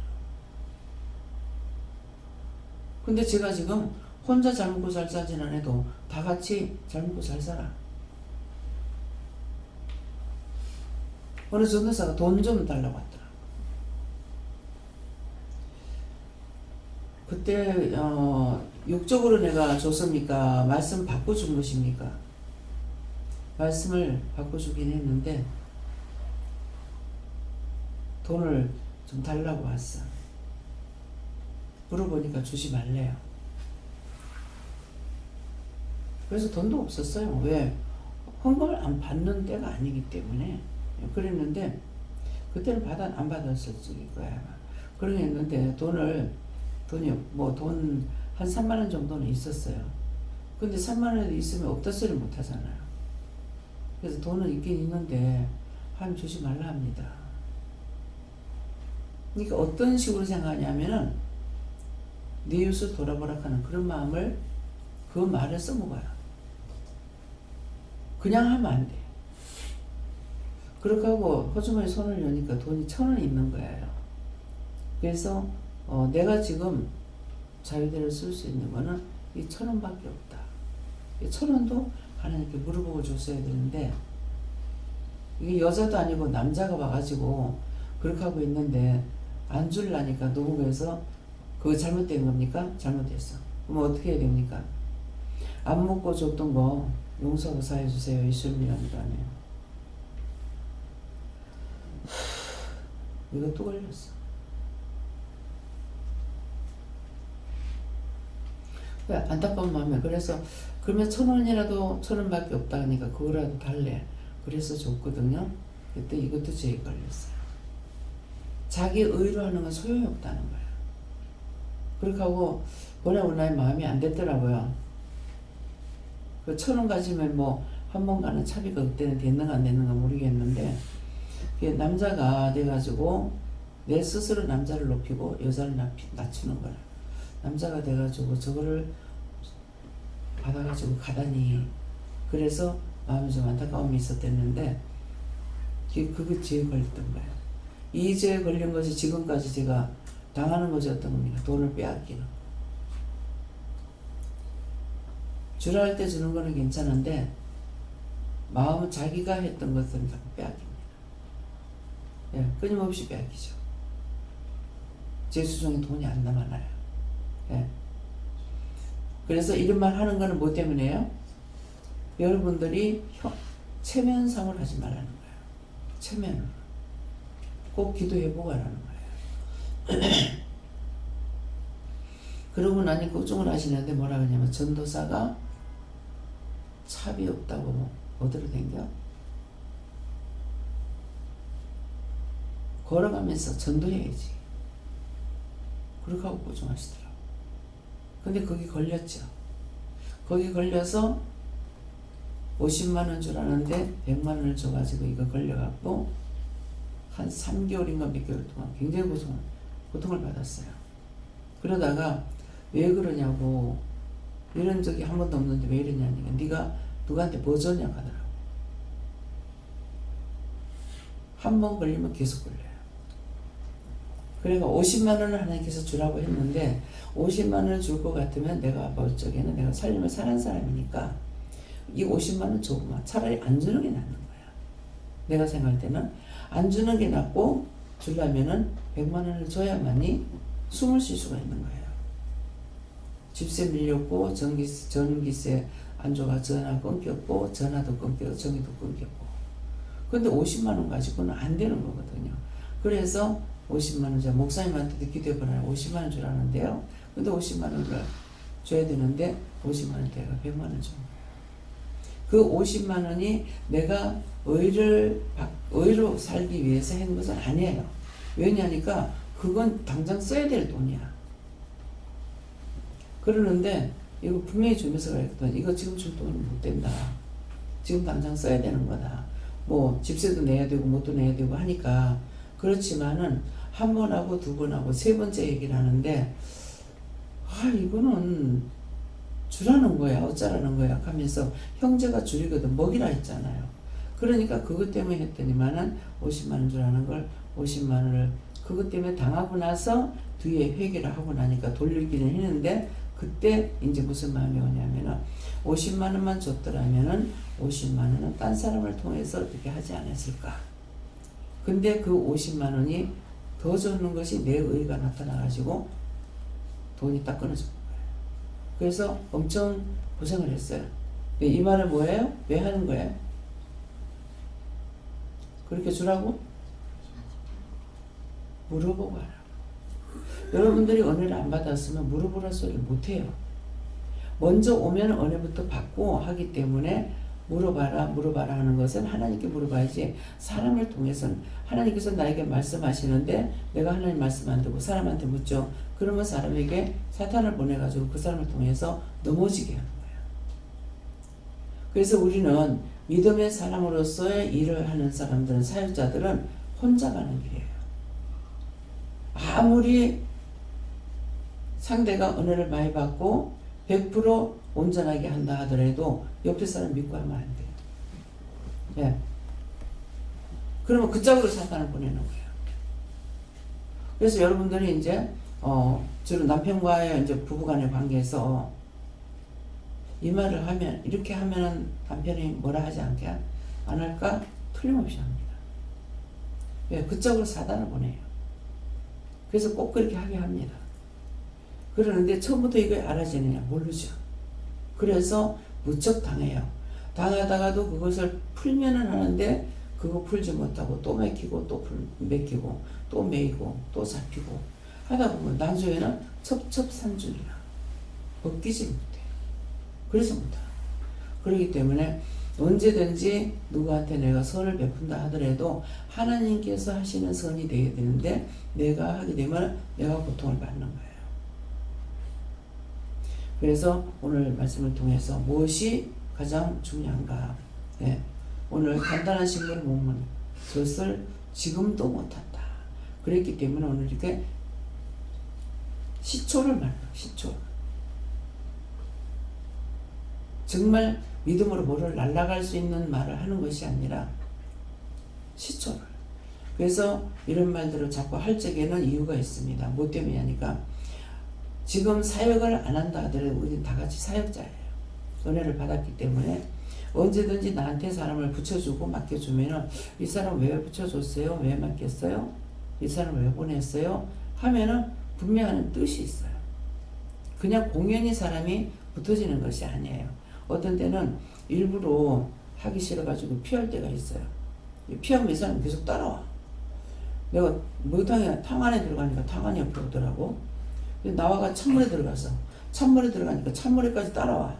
근데 제가 지금 혼자 잘 먹고 잘 살지는 않아도 다 같이 잘 먹고 잘 살아. 어느 전도사가 돈 좀 달라고 하더라. 그때 육적으로 내가 줬습니까? 말씀 바꿔준 것입니까? 말씀을 바꿔주긴 했는데 돈을 좀 달라고 왔어. 물어보니까 주지 말래요. 그래서 돈도 없었어요. 왜? 헌금을 안 받는 때가 아니기 때문에 그랬는데 그때는 안 받았을 거야 아마. 그런 게 있는데 돈이 뭐 돈 한 3만 원 정도는 있었어요. 근데 3만 원이 있으면 없다 소리 못 하잖아요. 그래서 돈은 있긴 있는데 하면 주지 말라 합니다. 그러니까 어떤 식으로 생각하냐면은 내 이웃을 돌아보라 하는 그런 마음을 그 말을 써먹어요. 그냥 하면 안 돼. 그렇게 하고 호주머니 손을 여니까 돈이 1,000원 있는 거예요. 그래서 내가 지금 자유대를 쓸 수 있는 거는 이 1,000원밖에 없다. 이 1,000원도 하나님께 물어보고 줬어야 되는데 이게 여자도 아니고 남자가 와가지고 그렇게 하고 있는데 안 줄라니까 노무부에서 그거 잘못된 겁니까? 잘못됐어. 그럼 어떻게 해야 됩니까? 안 먹고 줬던 거 용서하고 사해주세요. 예수님이라는 거 아니에요. 이거 또 걸렸어. 안타까운 마음에 그래서 그러면 1,000원이라도 1,000원밖에 없다 하니까 그거라도 달래. 그래서 줬거든요. 그때 이것도 죄에 걸렸어요. 자기 의로 하는 건 소용이 없다는 거예요. 그렇게 하고 보내오나의 마음이 안 됐더라고요. 그 1,000원 가지면 뭐 한 번 가는 차비가 그때는 됐는가 안 됐는가 모르겠는데 남자가 돼가지고 내 스스로 남자를 높이고 여자를 낮추는 거라. 남자가 돼가지고 저거를 받아가지고 가다니 그래서 마음에 좀 안타까움이 있었댔는데 그게 죄에 걸렸던 거예요. 이 죄에 걸린 것이 지금까지 제가 당하는 것이 어떤 겁니까? 돈을 빼앗기는. 주라 할 때 주는 거는 괜찮은데 마음은 자기가 했던 것들은 자꾸 빼앗깁니다. 예, 끊임없이 빼앗기죠. 제 수중에 돈이 안 남아나요. 예. 그래서 이런 말 하는 거는 뭐 때문에요? 여러분들이 체면상을 하지 말라는 거예요. 체면을. 꼭 기도해보고 하라는 거예요. 그러고 나니 걱정을 하시는데 뭐라 그러냐면 전도사가 차비 없다고 어디로 댕겨? 걸어가면서 전도해야지. 그렇게 하고 걱정하시더라고. 근데 거기 걸렸죠. 거기 걸려서 50만원 주라는데 100만원을 줘가지고 이거 걸려갖고 한 3개월인가 몇 개월 동안 굉장히 고통을 받았어요. 그러다가 왜 그러냐고 이런 적이 한 번도 없는데 왜 이러냐니까 네가 누구한테 뭐 줬냐고 하더라고. 한 번 걸리면 계속 걸려요. 그러니까 50만원을 하나님께서 주라고 했는데 50만원을 줄 것 같으면 내가 뭐 적에는 내가 살림을 사는 사람이니까 이 50만원 줘보면 차라리 안 주는 게 낫는 거야. 내가 생각할 때는 안 주는 게 낫고 주려면은 100만원을 줘야만이 숨을 쉴 수가 있는 거예요. 집세 밀렸고 전기세 안 줘가 전화 끊겼고 전화도 끊겼고 전기도 끊겼고 근데 50만원 가지고는 안 되는 거거든요. 그래서 50만원 제가 목사님한테도 기도해보라 50만원 주라는데요. 근데 50만원을 줘야 되는데 50만원 대가 100만원 준 거예요. 그 50만원이 내가 의로 살기 위해서 한 것은 아니에요. 왜냐니까 그건 당장 써야 될 돈이야. 그러는데 이거 분명히 주면서 그랬거든. 이거 지금 줄 돈이 못 된다. 지금 당장 써야 되는 거다. 뭐 집세도 내야 되고 뭣도 내야 되고 하니까 그렇지만은 한 번 하고 두 번 하고 세 번째 얘기를 하는데 이거는 주라는 거야 어쩌라는 거야 하면서 형제가 줄이거든 먹이라 했잖아요. 그러니까 그것 때문에 했더니만은 50만원 주라는 걸 50만원을 그것 때문에 당하고 나서 뒤에 회개를 하고 나니까 돌리기는 했는데 그때 이제 무슨 마음이 오냐면은 50만원만 줬더라면은 50만원은 딴 사람을 통해서 어떻게 하지 않았을까. 근데 그 50만원이 더 줬는 것이 내 의가 나타나가지고 돈이 딱 끊어진 거예요. 그래서 엄청 고생을 했어요. 이 말은 뭐예요? 왜 하는 거예요? 그렇게 주라고? 물어보고 하라고. 여러분들이 은혜를 안 받았으면 물어보라 소리를 못해요. 먼저 오면 은혜부터 받고 하기 때문에 물어봐라 물어봐라 하는 것은 하나님께 물어봐야지 사람을 통해서는 하나님께서 나에게 말씀하시는데 내가 하나님 말씀 안 듣고 사람한테 묻죠. 그러면 사람에게 사탄을 보내가지고 그 사람을 통해서 넘어지게 하는 거예요. 그래서 우리는 믿음의 사람으로서의 일을 하는 사람들은 사역자들은 혼자 가는 길이에요. 아무리 상대가 은혜를 많이 받고 100% 온전하게 한다 하더라도 옆에 사람 믿고 하면 안 돼요. 예. 그러면 그 짝으로 사탄을 보내는 거예요. 그래서 여러분들이 이제 주로 남편과의 이제 부부간의 관계에서 이 말을 하면 이렇게 하면은 남편이 뭐라 하지 않게 안 할까? 틀림없이 합니다. 예, 그 짝으로 사탄을 보내요. 그래서 꼭 그렇게 하게 합니다. 그러는데 처음부터 이걸 알아지느냐? 모르죠. 그래서 무척 당해요. 당하다가도 그것을 풀면은 하는데 그거 풀지 못하고 또 맥히고 또 맥히고 또 매이고 또 잡히고 하다 보면 나중에는 첩첩산중이야. 벗기지 못해요. 그래서 못해요. 그렇기 때문에 언제든지 누구한테 내가 선을 베푼다 하더라도 하나님께서 하시는 선이 되어야 되는데 내가 하게 되면 내가 고통을 받는 거예요. 그래서 오늘 말씀을 통해서 무엇이 가장 중요한가? 네. 오늘 간단한 식물 목문 그것을 지금도 못한다. 그랬기 때문에 오늘 이렇게 시초를 말해요. 시초. 정말 믿음으로 뭐를 날아갈 수 있는 말을 하는 것이 아니라 시초를. 그래서 이런 말들을 자꾸 할 적에는 이유가 있습니다. 뭐 때문에 하니까 지금 사역을 안 한다 하더라도 우리는 다 같이 사역자예요. 은혜를 받았기 때문에 언제든지 나한테 사람을 붙여주고 맡겨주면은 이 사람 왜 붙여줬어요? 왜 맡겼어요? 이 사람 왜 보냈어요? 하면은 분명한 뜻이 있어요. 그냥 공연히 사람이 붙어지는 것이 아니에요. 어떤 때는 일부러 하기 싫어가지고 피할 때가 있어요. 피하면 이 사람이 계속 따라와. 내가 목욕탕에 탕 안에 들어가니까 탕 안에 옆에 오더라고. 나와가 찬물에 들어가서 찬물에 들어가니까 찬물에까지 따라와.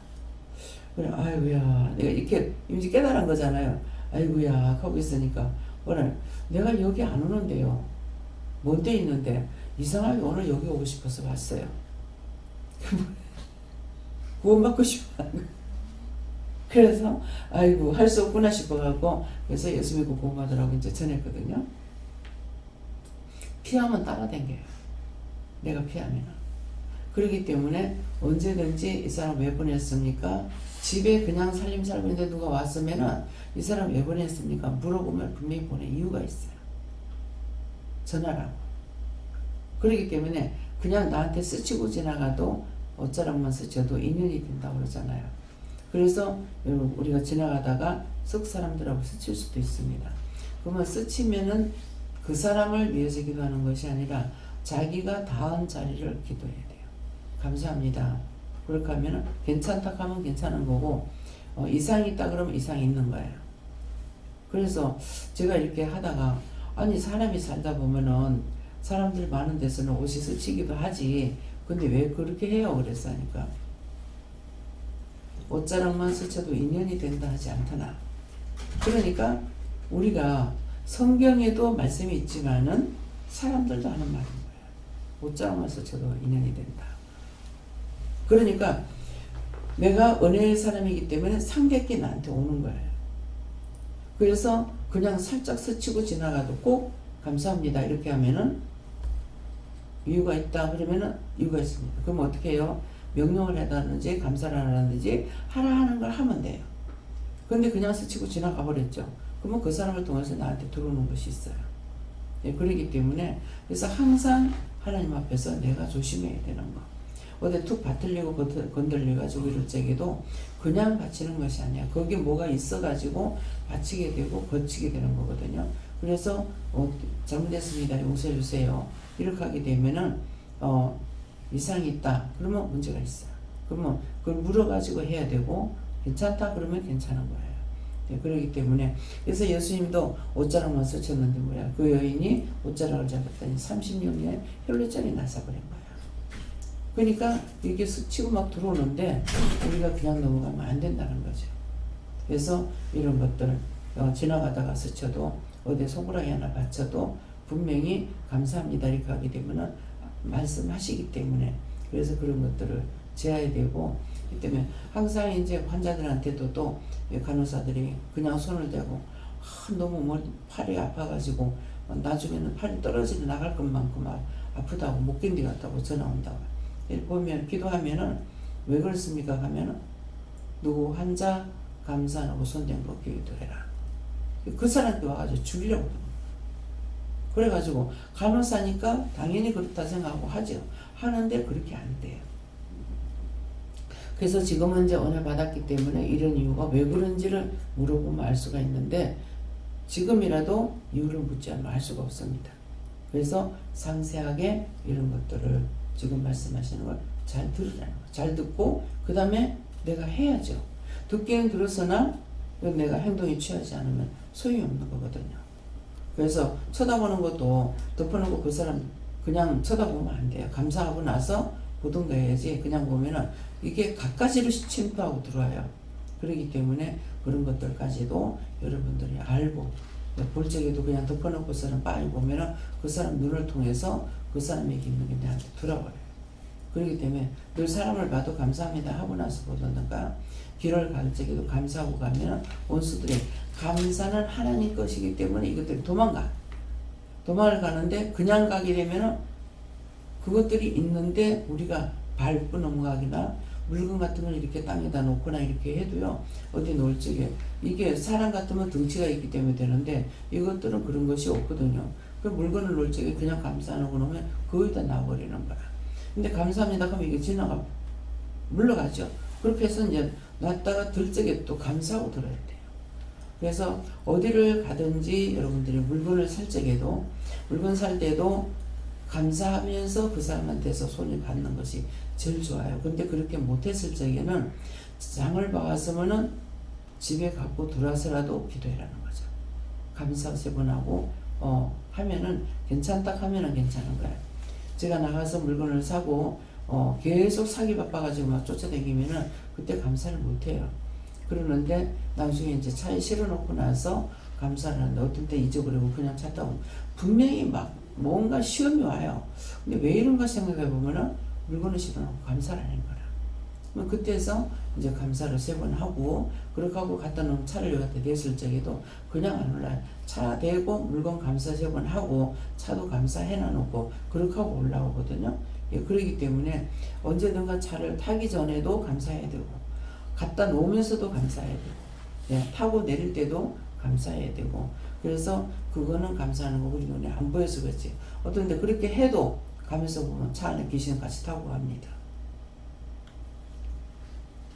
그래, 아이고야, 내가 이렇게 이제 깨달은 거잖아요. 아이고야 하고 있으니까 오늘 내가 여기 안 오는데요. 먼 데 있는데 이상하게 오늘 여기 오고 싶어서 왔어요. 구원받고 싶어. 그래서 아이고 할 수 없구나 싶어갖고 그래서 예수 믿고 구원받으라고 이제 전했거든요. 피하면 따라다녀요. 내가 피하면. 그렇기 때문에 언제든지 이 사람 왜 보냈습니까? 집에 그냥 살림 살고 있는데 누가 왔으면은 이 사람 왜 보냈습니까? 물어보면 분명히 보낼 이유가 있어요. 전화라고. 그렇기 때문에 그냥 나한테 스치고 지나가도 어쩌라고만 스쳐도 인연이 된다고 그러잖아요. 그래서 여러분 우리가 지나가다가 석 사람들하고 스칠 수도 있습니다. 그러면 스치면은 그 사람을 위해서 기도하는 것이 아니라 자기가 닿은 자리를 기도해야 돼요. 감사합니다. 그렇게 하면 괜찮다 하면 괜찮은 거고 이상이 있다 그러면 이상이 있는 거예요. 그래서 제가 이렇게 하다가 아니 사람이 살다 보면은 사람들 많은 데서는 옷이 스치기도 하지 근데 왜 그렇게 해요? 그래서 하니까 옷자락만 스쳐도 인연이 된다 하지 않더나. 그러니까 우리가 성경에도 말씀이 있지만은 사람들도 하는 말인 거예요. 옷자락만 스쳐도 인연이 된다. 그러니까 내가 은혜의 사람이기 때문에 상객이 나한테 오는 거예요. 그래서 그냥 살짝 스치고 지나가도 꼭 감사합니다 이렇게 하면은 이유가 있다 그러면은 이유가 있습니다. 그럼 어떻게 해요? 명령을 해달라든지 감사를 하라든지 하라 하는 걸 하면 돼요. 근데 그냥 스치고 지나가 버렸죠. 그러면 그 사람을 통해서 나한테 들어오는 것이 있어요. 예, 그렇기 때문에 그래서 항상 하나님 앞에서 내가 조심해야 되는 거. 어디 툭 받들리고 건들려가지고 이럴 적에도 그냥 바치는 것이 아니야. 거기에 뭐가 있어가지고 바치게 되고 거치게 되는 거거든요. 그래서 잘못했습니다. 용서해 주세요. 이렇게 하게 되면은 이상이 있다. 그러면 문제가 있어요. 그러면 그걸 물어가지고 해야 되고 괜찮다 그러면 괜찮은 거예요. 네, 그렇기 때문에 그래서 예수님도 옷자락만 스쳤는데 뭐야 그 여인이 옷자락을 잡았더니 36년에 혈루증이 나서버린 거야. 그러니까 이게 스치고 막 들어오는데 우리가 그냥 넘어가면 안 된다는 거죠. 그래서 이런 것들 지나가다가 스쳐도 어디 손가락에 하나 받쳐도 분명히 감사합니다 이렇게 하게 되면은 말씀하시기 때문에 그래서 그런 것들을 제어야 되고 이 때문에 항상 이제 환자들한테도 또 간호사들이 그냥 손을 대고 너무 머리 팔이 아파가지고 나중에는 팔이 떨어지고 나갈 것만큼 아프다고 못 견디겠다고 전화 온다고. 보면 기도하면은 왜 그렇습니까 하면은 누구 환자 감사하고 손댄 거 기도해라. 그 사람한테 와가지고 죽이려고 그래가지고 간호사니까 당연히 그렇다 생각하고 하죠. 하는데 그렇게 안 돼요. 그래서 지금은 이제 은혜 받았기 때문에 이런 이유가 왜 그런지를 물어보면 알 수가 있는데 지금이라도 이유를 묻지 않으면 알 수가 없습니다. 그래서 상세하게 이런 것들을 지금 말씀하시는 걸 잘 들으라는 거. 잘 듣고 그 다음에 내가 해야죠. 듣기는 들었으나 내가 행동이 취하지 않으면 소용없는 거거든요. 그래서 쳐다보는 것도 덮어놓고 그 사람 그냥 쳐다보면 안 돼요. 감사하고 나서 보든가 해야지. 그냥 보면은 이게 갖가지로 침투하고 들어와요. 그렇기 때문에 그런 것들까지도 여러분들이 알고 볼 적에도 그냥 덮어놓고서는 빤히 보면은 그 사람 눈을 통해서 그 사람에게 있는 게 내한테 들어와요. 그렇기 때문에 늘 사람을 봐도 감사합니다 하고 나서 보던가 길을 갈 적에도 감사하고 가면은 원수들이 감사는 하나님 것이기 때문에 이것들이 도망을 가는데 그냥 가게 되면은 그것들이 있는데 우리가 밟고 넘어가기나 물건 같은 걸 이렇게 땅에다 놓거나 이렇게 해도요 어디 놓을 적에 이게 사람 같으면 덩치가 있기 때문에 되는데 이것들은 그런 것이 없거든요. 그 물건을 놓을 적에 그냥 감사 안 하고 놓으면 거의 다 나와버리는 거야. 근데 감사합니다 하면 이게 지나가 물러가죠. 그렇게 해서 이제 놨다가 들 적에 또 감사하고 들어야 돼요. 그래서 어디를 가든지 여러분들이 물건을 살 적에도 물건 살 때도 감사하면서 그 사람한테서 손이 받는 것이 제일 좋아요. 근데 그렇게 못했을 적에는 장을 봐왔으면은 집에 갖고 들어와서라도 기도해라는 거죠. 감사 3번 하고 하면은 괜찮다 하면은 괜찮은 거예요. 제가 나가서 물건을 사고 계속 사기 바빠가지고 막 쫓아다니면은 그때 감사를 못해요. 그러는데 나중에 이제 차에 실어놓고 나서 감사를 하는데 어떤 때 잊어버리고 그냥 찾다 보면 분명히 막 뭔가 시험이 와요. 근데 왜 이런가 생각해 보면은 물건을 실어놓고 감사를 하는 거라. 그럼 그때서 이제 감사를 3번 하고 그렇게 하고 갖다 놓은 차를 여기다 냈을 적에도 그냥 안 올라요. 차 대고 물건 감사 3번 하고 차도 감사해 놔놓고 그렇게 하고 올라오거든요. 예, 그러기 때문에 언제든가 차를 타기 전에도 감사해야 되고 갖다 놓으면서도 감사해야 되고 예, 타고 내릴 때도 감사해야 되고 그래서 그거는 감사하는 거 우리 눈에 안 보여서 그렇지. 어떤데 그렇게 해도 가면서 보면 차 안에 귀신 같이 타고 갑니다.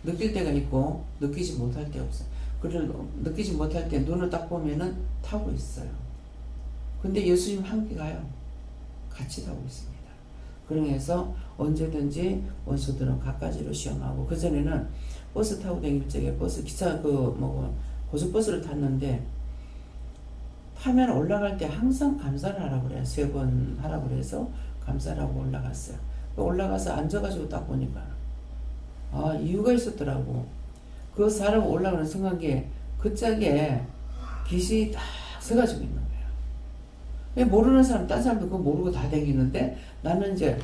느낄 때가 있고 느끼지 못할 때 없어요. 그리고 느끼지 못할 때 눈을 딱 보면은 타고 있어요. 근데 예수님 함께 가요. 같이 타고 있습니다. 그래서 언제든지 원수들은 갖가지로 시험하고 그전에는 버스 타고 다닐 적에 기차 고속버스를 탔는데 타면 올라갈 때 항상 감사를 하라고 그래요. 3번 하라고 그래서 감사를 하고 올라갔어요. 올라가서 앉아가지고 딱 보니까 이유가 있었더라고. 그 사람 올라가는 순간에 그 짝에 빛이 딱 서가지고 있는 거예요. 모르는 사람, 딴 사람도 그거 모르고 다 다니는데 나는 이제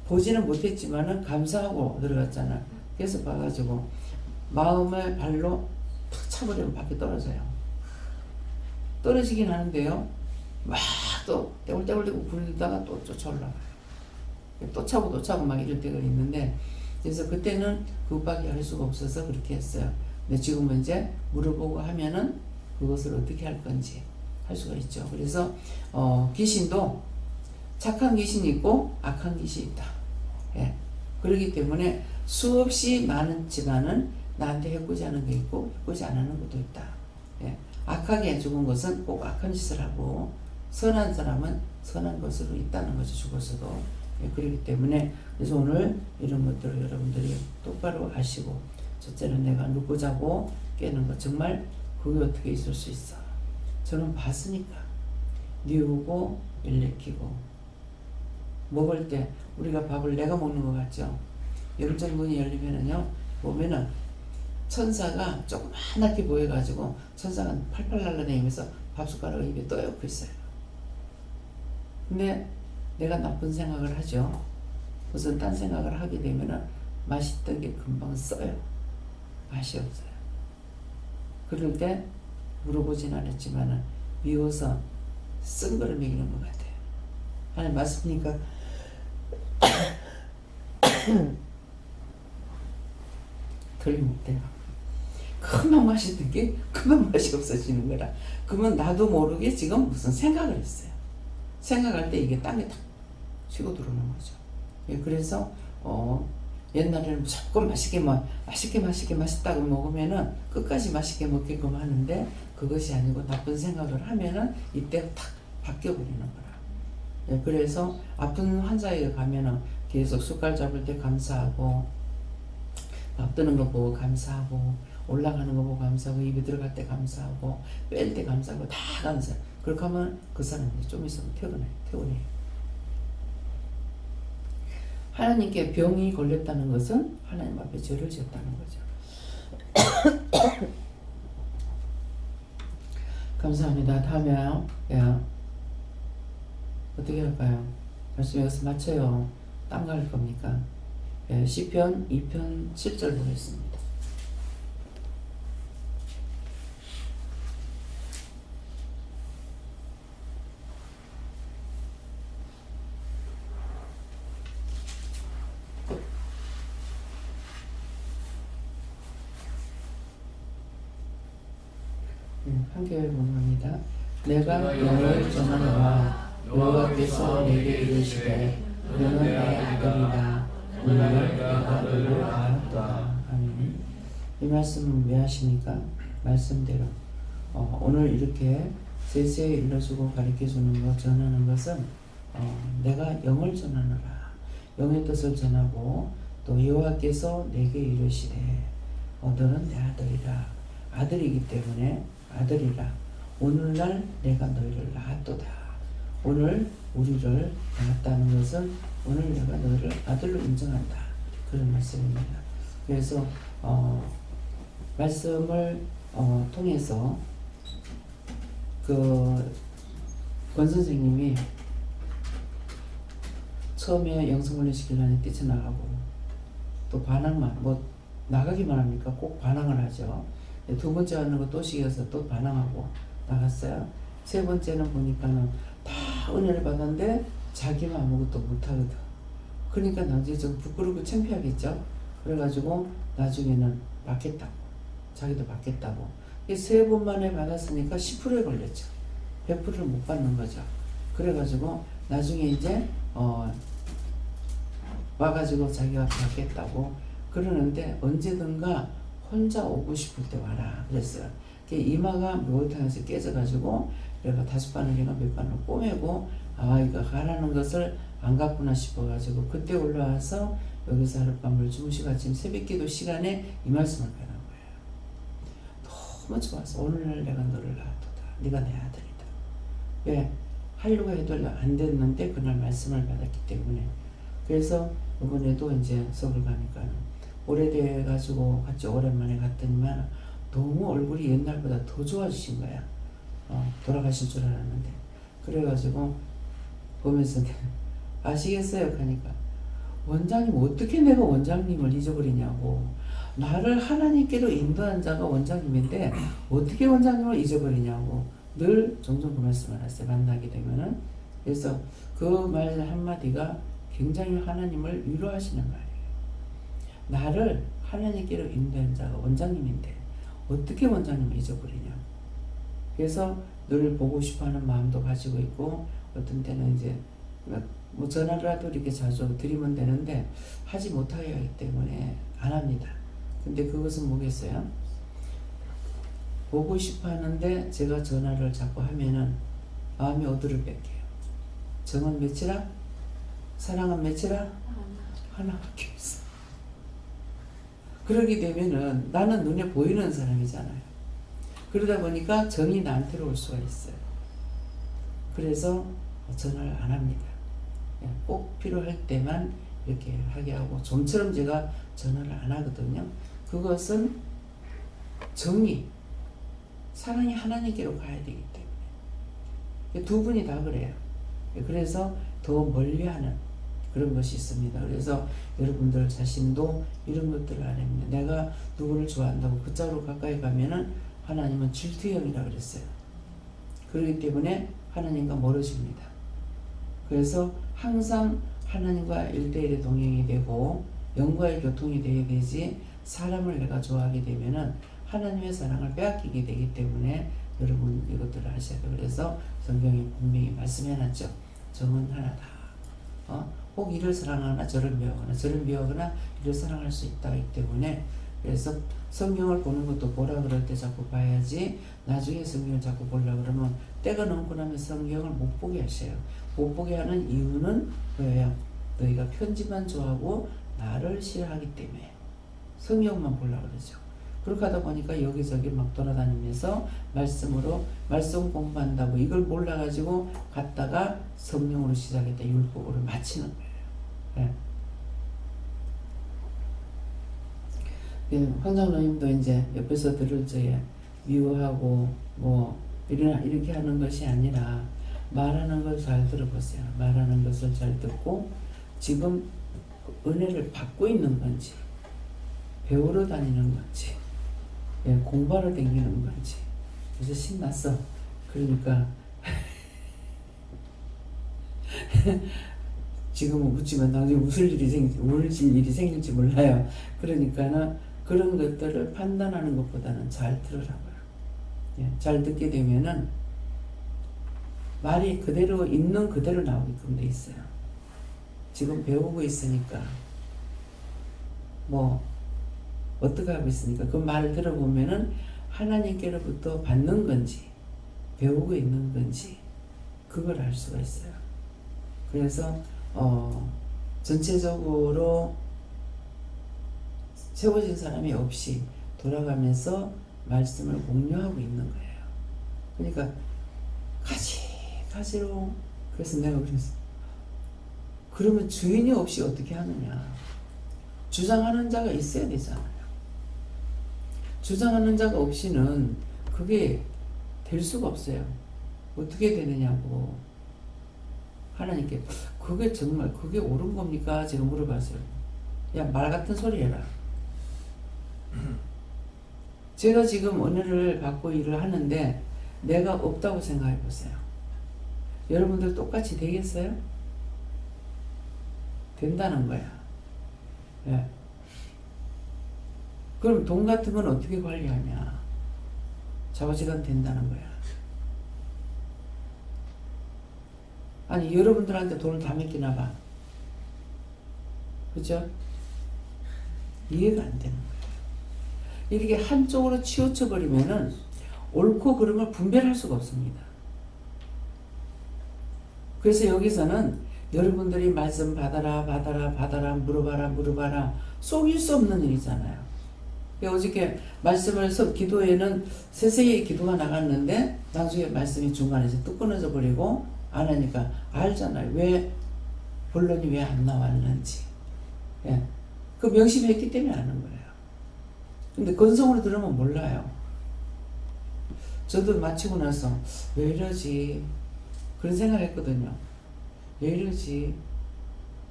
보지는 못했지만은 감사하고 들어갔잖아. 그래서 봐가지고 마음을 발로 탁 차버리면 밖에 떨어져요. 떨어지긴 하는데요. 막 또 떼굴떼굴 굴리다가 또 쫓아 올라가요. 또 차고 막 이럴 때가 있는데 그래서 그때는 그것밖에 할 수가 없어서 그렇게 했어요. 근데 지금은 이제 물어보고 하면은 그것을 어떻게 할 건지 할 수가 있죠. 그래서 귀신도 착한 귀신이 있고 악한 귀신이 있다. 예. 그렇기 때문에 수없이 많지만은 나한테 해코지 하는 게 있고 해코지 안 하는 것도 있다. 예. 악하게 죽은 것은 꼭 악한 짓을 하고 선한 사람은 선한 것으로 있다는 것이 죽었어도. 예. 그렇기 때문에 그래서 오늘 이런 것들을 여러분들이 똑바로 아시고 첫째는 내가 눕고 자고 깨는 것 정말 그게 어떻게 있을 수 있어. 저는 봤으니까 뉘우고 일으키고 먹을 때 우리가 밥을 내가 먹는 것 같죠. 영적 문이 열리면은요 보면은 천사가 조그맣게 보여가지고 천사가 팔팔 날라다니면서 밥숟가락을 입에 떠놓고 있어요. 근데 내가 나쁜 생각을 하죠. 무슨 딴 생각을 하게 되면은 맛있던 게 금방 써요. 맛이 없어요. 그럴 때 물어보진 않았지만은 미워서 쓴 거를 먹이는 것 같아요. 하나님 맞습니까? 틀림없대요. 금방 맛있던 게 금방 맛이 없어지는 거라. 그러면 나도 모르게 지금 무슨 생각을 했어요. 생각할 때 이게 땅에 탁 치고 들어오는 거죠. 예, 그래서 옛날에는 무조건 맛있게 맛있다고 먹으면은 끝까지 맛있게 먹게끔 하는데 그것이 아니고 나쁜 생각을 하면은 이때 탁 바뀌어버리는 거라. 예, 그래서 아픈 환자에게 가면은 계속 숟갈 잡을 때 감사하고 밥 드는 거 보고 감사하고 올라가는 거 보고 감사하고 입에 들어갈 때 감사하고 뺄 때 감사하고 다 감사해. 그렇게 하면 그 사람이 좀 있으면 퇴원해요. 하나님께 병이 걸렸다는 것은 하나님 앞에 죄를 지었다는 거죠. 감사합니다. 다음에요. 야, 어떻게 할까요? 말씀 여기서 마쳐요. 딴 거 할 겁니까? 예, 시편 2편 7절 보겠습니다. 함께 봉합니다. 내가 영을 전하노라. 여호와께서 내게 이르시되 너는 내 아들이다. 오늘 내가 너를 낳았다. 아멘. 이 말씀은 왜 하십니까? 말씀대로 오늘 이렇게 세세히 일러주고 가르쳐주는 것, 전하는 것은 내가 영을 전하노라. 영의 뜻을 전하고 또 여호와께서 내게 이르시되 너는 내 아들이라. 아들이기 때문에 아들이라. 오늘날 내가 너희를 낳았도다. 오늘 우리를 낳았다는 것은 오늘 내가 너희를 아들로 인정한다. 그런 말씀입니다. 그래서 말씀을 통해서 권 선생님이 처음에 영성훈련시키려니 뛰쳐나가고 또 반항만 나가기만 합니까? 꼭 반항을 하죠. 두 번째 하는 거 또 시켜서 또 반항하고 나갔어요. 세 번째는 보니까는 다 은혜를 받았는데 자기만 아무것도 못하거든. 그러니까 나중에 좀 부끄럽고 창피하겠죠. 그래가지고 나중에는 받겠다고, 자기도 받겠다고. 세 번 만에 받았으니까 10%에 걸렸죠. 100%를 못 받는 거죠. 그래가지고 나중에 이제 와가지고 자기가 받겠다고 그러는데 언제든가 혼자 오고 싶을 때 와라 그랬어요. 이마가 목욕탕에서 깨져가지고 내가 5바늘인가 몇 바늘 꼬매고 이거 가라는 것을 안 갔구나 싶어가지고 그때 올라와서 여기서 하룻밤을 주무시고 아침 새벽기도 시간에 이 말씀을 배운 거예요. 너무 좋아서 오늘날 내가 너를 낳았도다. 네가 내 아들이다. 왜? 하려고 해도 안 됐는데 그날 말씀을 받았기 때문에. 그래서 이번에도 이제 서울 가니까 오래돼가지고 같이 오랜만에 갔더니만 너무 얼굴이 옛날보다 더 좋아지신 거야. 돌아가실 줄 알았는데. 그래가지고 보면서 아시겠어요? 하니까 원장님 어떻게 내가 원장님을 잊어버리냐고. 나를 하나님께로 인도한 자가 원장님인데 어떻게 원장님을 잊어버리냐고 늘 종종 그 말씀을 하세요. 만나게 되면은. 그래서 그 말 한마디가 굉장히 하나님을 위로하시는 말이에요. 나를 하나님께로 인도한 자가 원장님인데 어떻게 원장님을 잊어버리냐. 그래서 늘 보고 싶어하는 마음도 가지고 있고 어떤 때는 이제 전화라도 이렇게 자주 드리면 되는데 하지 못하게 하기 때문에 안 합니다. 근데 그것은 뭐겠어요? 보고 싶어 하는데 제가 전화를 자꾸 하면은 마음이 어디를 뺏겨요. 정은 몇이라? 사랑은 몇이라? 하나밖에 없어. 그러게 되면은 나는 눈에 보이는 사람이잖아요. 그러다 보니까 정이 나한테로 올 수가 있어요. 그래서 전화를 안 합니다. 꼭 필요할 때만 이렇게 하게 하고 좀처럼 제가 전화를 안 하거든요. 그것은 정의, 사랑이 하나님께로 가야 되기 때문에 두 분이 다 그래요. 그래서 더 멀리하는 그런 것이 있습니다. 그래서 여러분들 자신도 이런 것들을 안 합니다. 내가 누구를 좋아한다고 그 짝으로 가까이 가면은 하나님은 질투형이라 그랬어요. 그렇기 때문에 하나님과 멀어집니다. 그래서 항상 하나님과 1대1의 동행이 되고 영과의 교통이 되어야 되지, 사람을 내가 좋아하게 되면은 하나님의 사랑을 빼앗기게 되기 때문에 여러분 이것들을 아셔야 돼요. 그래서 성경에 분명히 말씀해놨죠. 정은 하나다. 혹 이를 사랑하거나 저를 미워하거나 저를 미워하거나 이를 사랑할 수 있다 하기 때문에, 그래서 성경을 보는 것도 보라 그럴 때 자꾸 봐야지, 나중에 성경을 자꾸 보려고 그러면 때가 넘고 나면 성경을 못 보게 하셔요. 못 보게 하는 이유는 뭐예요? 너희가 편지만 좋아하고 나를 싫어하기 때문에 성경만 보려고 그러죠. 그렇게 하다 보니까 여기저기 막 돌아다니면서 말씀으로, 말씀 공부한다고 이걸 몰라가지고 갔다가 성령으로 시작했다 율법으로 마치는 거예요. 예. 황장로님도 이제 옆에서 들을 적에 미워하고 뭐 이렇게 하는 것이 아니라 말하는 걸 잘 들어보세요. 말하는 것을 잘 듣고 지금 은혜를 받고 있는 건지, 배우러 다니는 건지, 공부하러 다니는 건지. 그래서 신났어. 그러니까 지금은 웃지만 나중에 웃을 일이 생길지 몰라요. 그러니까는 그런 것들을 판단하는 것보다는 잘 들으라고요. 잘 듣게 되면은 말이 그대로 있는 그대로 나오게끔 돼 있어요. 지금 배우고 있으니까 뭐 어떻게 하고 있으니까 그 말을 들어보면은 하나님께로부터 받는 건지 배우고 있는 건지 그걸 알 수가 있어요. 그래서 전체적으로 세워진 사람이 없이 돌아가면서 말씀을 공유하고 있는 거예요. 그러니까 가지로. 그래서 내가 그랬어. 그러면 주인이 없이 어떻게 하느냐. 주장하는 자가 있어야 되잖아요. 주장하는 자가 없이는 그게 될 수가 없어요. 어떻게 되느냐고 하나님께, 그게 옳은 겁니까? 제가 물어봤어요. 야, 말 같은 소리 해라. 제가 지금 은혜를 받고 일을 하는데 내가 없다고 생각해 보세요. 여러분들 똑같이 되겠어요? 된다는 거야. 예. 그럼 돈 같으면 어떻게 관리하냐? 좌우지간 된다는 거야. 아니, 여러분들한테 돈을 다 맡기나 봐. 그죠? 이해가 안 되는 거예요. 이렇게 한쪽으로 치우쳐 버리면은 옳고 그름을 분별할 수가 없습니다. 그래서 여기서는 여러분들이 말씀 받아라 물어봐라 속일 수 없는 일이잖아요. 어저께 말씀을 기도에는 세세히 기도가 나갔는데 나중에 말씀이 중간에서 뚝 끊어져 버리고 안 하니까 알잖아요. 왜 본론이 왜 안 나왔는지. 그 명심했기 때문에 아는 거예요. 근데 건성으로 들으면 몰라요. 저도 마치고 나서 왜 이러지 그런 생각을 했거든요. 왜 이러지,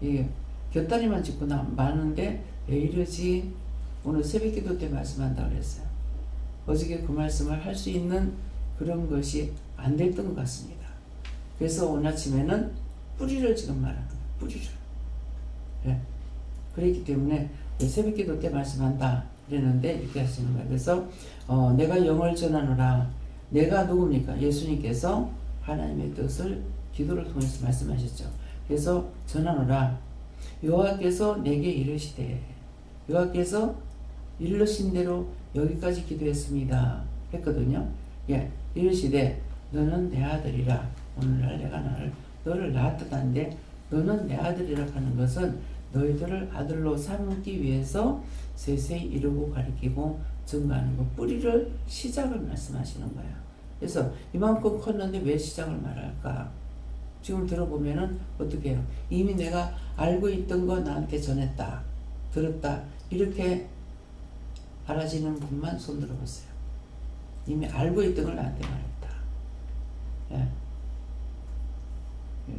이게 곁다리만 짚고 마는데 왜 이러지. 오늘 새벽기도 때 말씀한다고 그랬어요. 어저께 그 말씀을 할 수 있는 그런 것이 안 됐던 것 같습니다. 그래서 오늘 아침에는 뿌리를 지금 말하는 거예요. 뿌리를. 그랬기 때문에 새벽기도 때 말씀한다 그랬는데 이렇게 하시는 거예요. 그래서 내가 영을 전하노라. 내가 누굽니까? 예수님께서 하나님의 뜻을 기도를 통해서 말씀하셨죠. 그래서 전하노라. 여호와께서 내게 이르시되, 여호와께서 이르신 대로 여기까지 기도했습니다 했거든요. 이르시되 너는 내 아들이라. 오늘날 내가 너를 낳았다는데 너는 내 아들이라 하는 것은 너희들을 아들로 삼기 위해서 세세히 이루고 가리키고 증거하는 것, 뿌리를 시작을 말씀하시는 거예요. 그래서 이만큼 컸는데 왜 시작을 말할까? 지금 들어보면은 어떻게 해요? 이미 내가 알고 있던 거 나한테 전했다, 들었다, 이렇게 알아지는 분만 손 들어보세요. 이미 알고 있던 걸 나한테 말했다. 예. 예.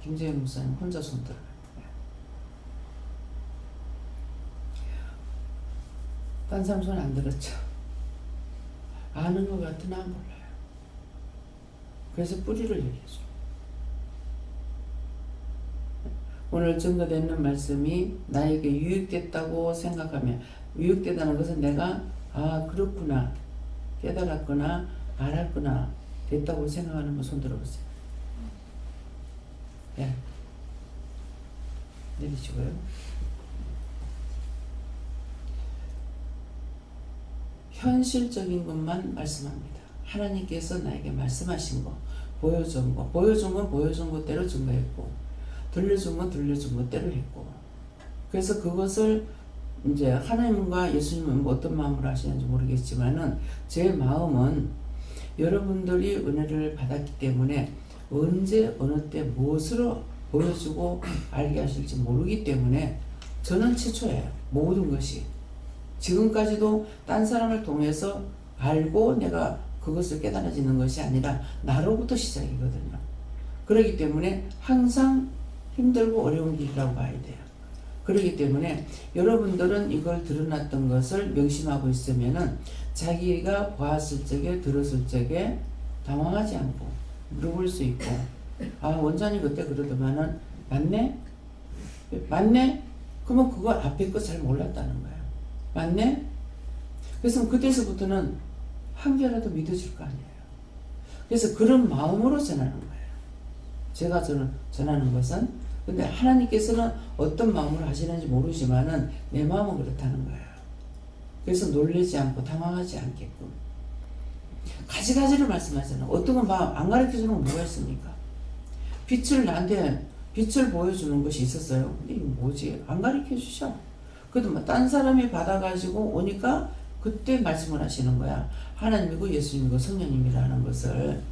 김재현 목사님 혼자 손 들어요. 딴 사람 손 안 들었죠. 아는 것 같으나 몰라요. 그래서 뿌리를 얘기해줘. 오늘 증거되는 말씀이 나에게 유익됐다고 생각하면, 유익되다는 것은 내가 그렇구나, 깨달았구나, 알았구나, 됐다고 생각하는 분 손 들어보세요. 예. 내리시고요. 현실적인 것만 말씀합니다. 하나님께서 나에게 말씀하신 거, 보여준 거, 보여준 건 보여준 것대로 증거했고, 들려준 건 들려준 것대로 했고, 그래서 그것을 이제 하나님과 예수님은 어떤 마음으로 하시는지 모르겠지만은 제 마음은 여러분들이 은혜를 받았기 때문에 언제 어느 때 무엇으로 보여주고 알게 하실지 모르기 때문에 저는 최초예요. 모든 것이 지금까지도 딴 사람을 통해서 알고 내가 그것을 깨달아지는 것이 아니라 나로부터 시작이거든요. 그렇기 때문에 항상 힘들고 어려운 길이라고 봐야 돼요. 그렇기 때문에 여러분들은 이걸 드러났던 것을 명심하고 있으면은 자기가 보았을 적에 들었을 적에 당황하지 않고 물어볼 수 있고, 원장님 그때 그러더만은 맞네? 맞네? 그러면 그거 앞에 거 잘 몰랐다는 거예요. 맞네? 그래서 그때서부터는 한 개라도 믿어줄 거 아니에요. 그래서 그런 마음으로 전하는 거예요. 제가 전하는 것은. 근데 하나님께서는 어떤 마음으로 하시는지 모르지만은 내 마음은 그렇다는 거예요. 그래서 놀라지 않고 당황하지 않게끔 가지가지로 말씀하잖아요. 어떤 건 안 가르쳐주는 건 뭐가 있습니까? 나한테 빛을 보여주는 것이 있었어요. 근데 이거 뭐지? 안 가르쳐 주셔. 그래도 딴 사람이 받아가지고 오니까 그때 말씀을 하시는 거야. 하나님이고 예수님이고 성령님이라는 것을.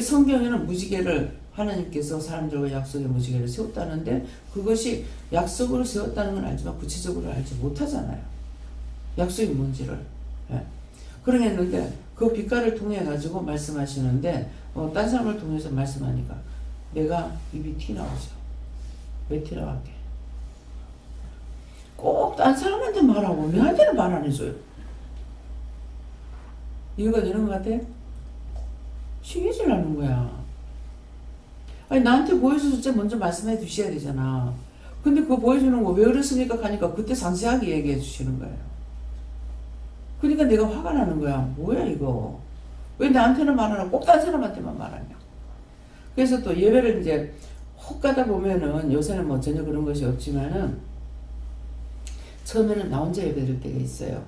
성경에는 무지개를 하나님께서 사람들과 약속의 무지개를 세웠다는데 그것이 약속으로 세웠다는 건 알지만 구체적으로 알지 못하잖아요. 약속이 뭔지를. 예. 그러겠는데 그 빛깔을 통해 가지고 말씀하시는데 딴 사람을 통해서 말씀하니까 내가 입이 튀나오죠. 왜 튀나왔게? 꼭 딴 사람한테 말하고 내한테는 말 안 해줘요. 이유가 되는 것 같아? 시기질하는 거야. 아니 나한테 보여줬을 때 먼저 말씀해 주셔야 되잖아. 근데 그거 보여주는 거 왜 그랬습니까? 하니까 그때 상세하게 얘기해 주시는 거예요. 그러니까 내가 화가 나는 거야. 뭐야 이거. 왜 나한테는 말 안 하고 꼭 다른 사람한테만 말하냐. 그래서 또 예배를 이제 혹 가다 보면은 요새는 뭐 전혀 그런 것이 없지만은 처음에는 나 혼자 예배 드릴 때가 있어요.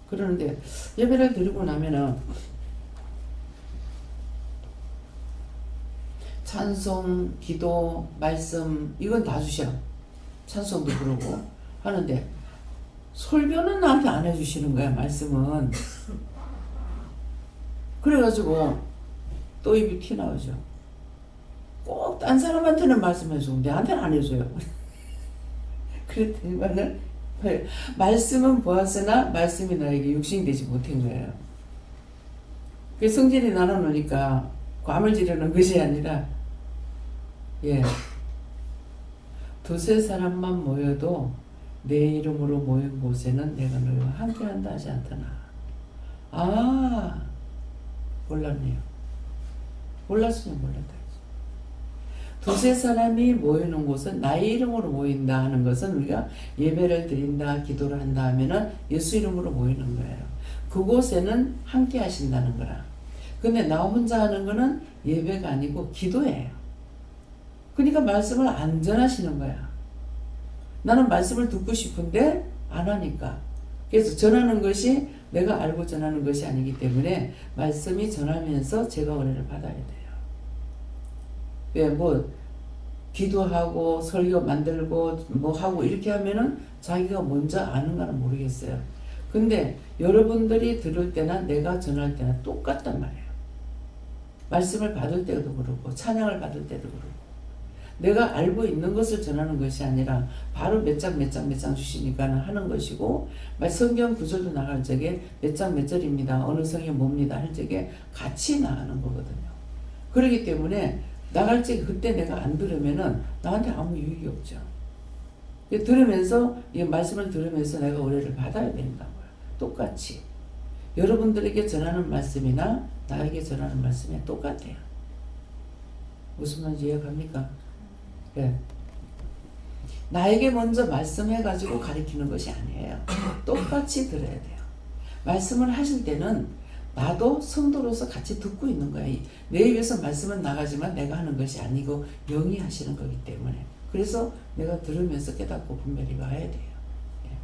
그러는데 예배를 드리고 나면은 찬송, 기도, 말씀 이건 다 주셔. 찬송도 부르고 하는데 설교는 나한테 안 해주시는 거야. 말씀은. 그래가지고 또 입이 튀나오죠. 꼭 딴 사람한테는 말씀해주고 내한테는 안 해줘요. 그랬더니만은 말씀은 보았으나 말씀이 나에게 육신되지 못한 거예요. 그 성질이 나눠놓으니까 꽐을 지르는 것이 아니라 두세 사람만 모여도 내 이름으로 모인 곳에는 내가 너희와 함께한다 하지 않더나. 몰랐네요. 몰랐으면 몰랐다. 두세 사람이 모이는 곳은 나의 이름으로 모인다 하는 것은 우리가 예배를 드린다, 기도를 한다 하면은 예수 이름으로 모이는 거예요. 그곳에는 함께 하신다는 거라. 근데 나 혼자 하는 거는 예배가 아니고 기도예요. 그러니까 말씀을 안 전하시는 거야. 나는 말씀을 듣고 싶은데 안 하니까. 그래서 전하는 것이 내가 알고 전하는 것이 아니기 때문에 말씀이 전하면서 제가 은혜를 받아야 돼요. 왜 기도하고 설교 만들고 뭐 하고 이렇게 하면은 자기가 먼저 아는가는 모르겠어요. 근데 여러분들이 들을 때나 내가 전할 때나 똑같단 말이에요. 말씀을 받을 때도 그렇고 찬양을 받을 때도 그렇고 내가 알고 있는 것을 전하는 것이 아니라 바로 몇 장 주시니까 하는 것이고, 성경 구절도 나갈 적에 몇 장 몇 절입니다. 어느 성이 뭡니다. 할 적에 같이 나가는 거거든요. 그렇기 때문에 나갈 적에 그때 내가 안 들으면은 나한테 아무 유익이 없죠. 들으면서, 이 말씀을 들으면서 내가 은혜를 받아야 된다고요. 똑같이. 여러분들에게 전하는 말씀이나 나에게 전하는 말씀이 똑같아요. 무슨 말인지 이해갑니까? 네. 나에게 먼저 말씀해가지고 가르치는 것이 아니에요. 똑같이 들어야 돼요. 말씀을 하실 때는 나도 성도로서 같이 듣고 있는 거야. 내 입에서 말씀은 나가지만 내가 하는 것이 아니고 영이 하시는 거기 때문에. 그래서 내가 들으면서 깨닫고 분별히 와야 돼요.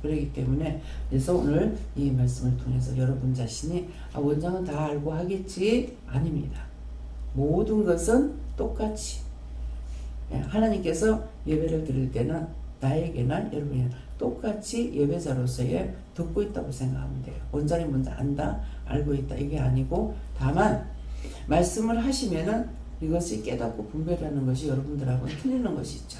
그렇기 때문에 그래서 오늘 이 말씀을 통해서 여러분 자신이 원장은 다 알고 하겠지? 아닙니다. 모든 것은 똑같이 하나님께서 예배를 드릴 때는 나에게나 여러분이 똑같이 예배자로서의 듣고 있다고 생각하면 돼요. 원장이 먼저 안다, 알고 있다 이게 아니고 다만 말씀을 하시면은 이것이 깨닫고 분별하는 것이 여러분들하고는 틀리는 것이 있죠.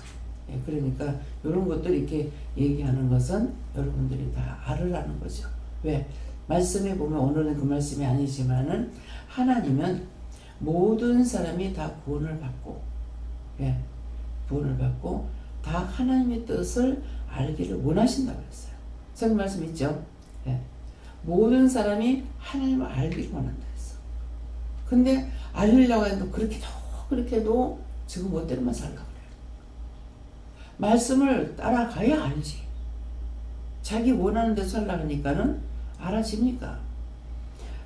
그러니까 이런 것들 이렇게 얘기하는 것은 여러분들이 다 알으라는 거죠. 왜? 말씀에 보면 오늘은 그 말씀이 아니지만은 하나님은 모든 사람이 다 구원을 받고 구원을 받고 다 하나님의 뜻을 알기를 원하신다고 했어요. 성경 말씀 있죠? 모든 사람이 하나님을 알기를 원한다 했어. 근데 알리려고 해도 그렇게도 지금 멋대로만 살려고 그래요. 말씀을 따라가야 알지. 자기 원하는 대로 살려고 하니까는 알아집니까?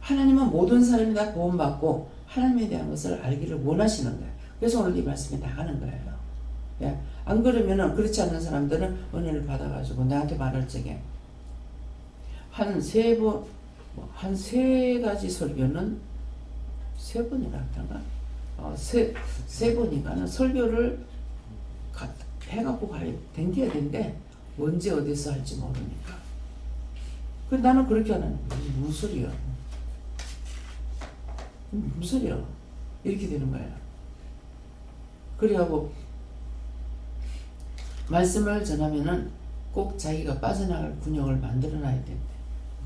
하나님은 모든 사람이 다 구원받고 하나님에 대한 것을 알기를 원하시는 거예요. 그래서 오늘 이 말씀이 나가는 거예요. 안 그러면은 그렇지 않는 사람들은 은혜를 받아가지고 나한테 말할 적에 한 세 가지 설교는 세 번이라 할까? 세 번인가는 설교를 해갖고 댕겨야 되는데 언제 어디서 할지 모르니까. 나는 그렇게 안 하는 거야. 무슨 소리야? 무슨 소리야? 이렇게 되는 거예요. 그래갖고 말씀을 전하면은 꼭 자기가 빠져나갈 군역을 만들어놔야 되는데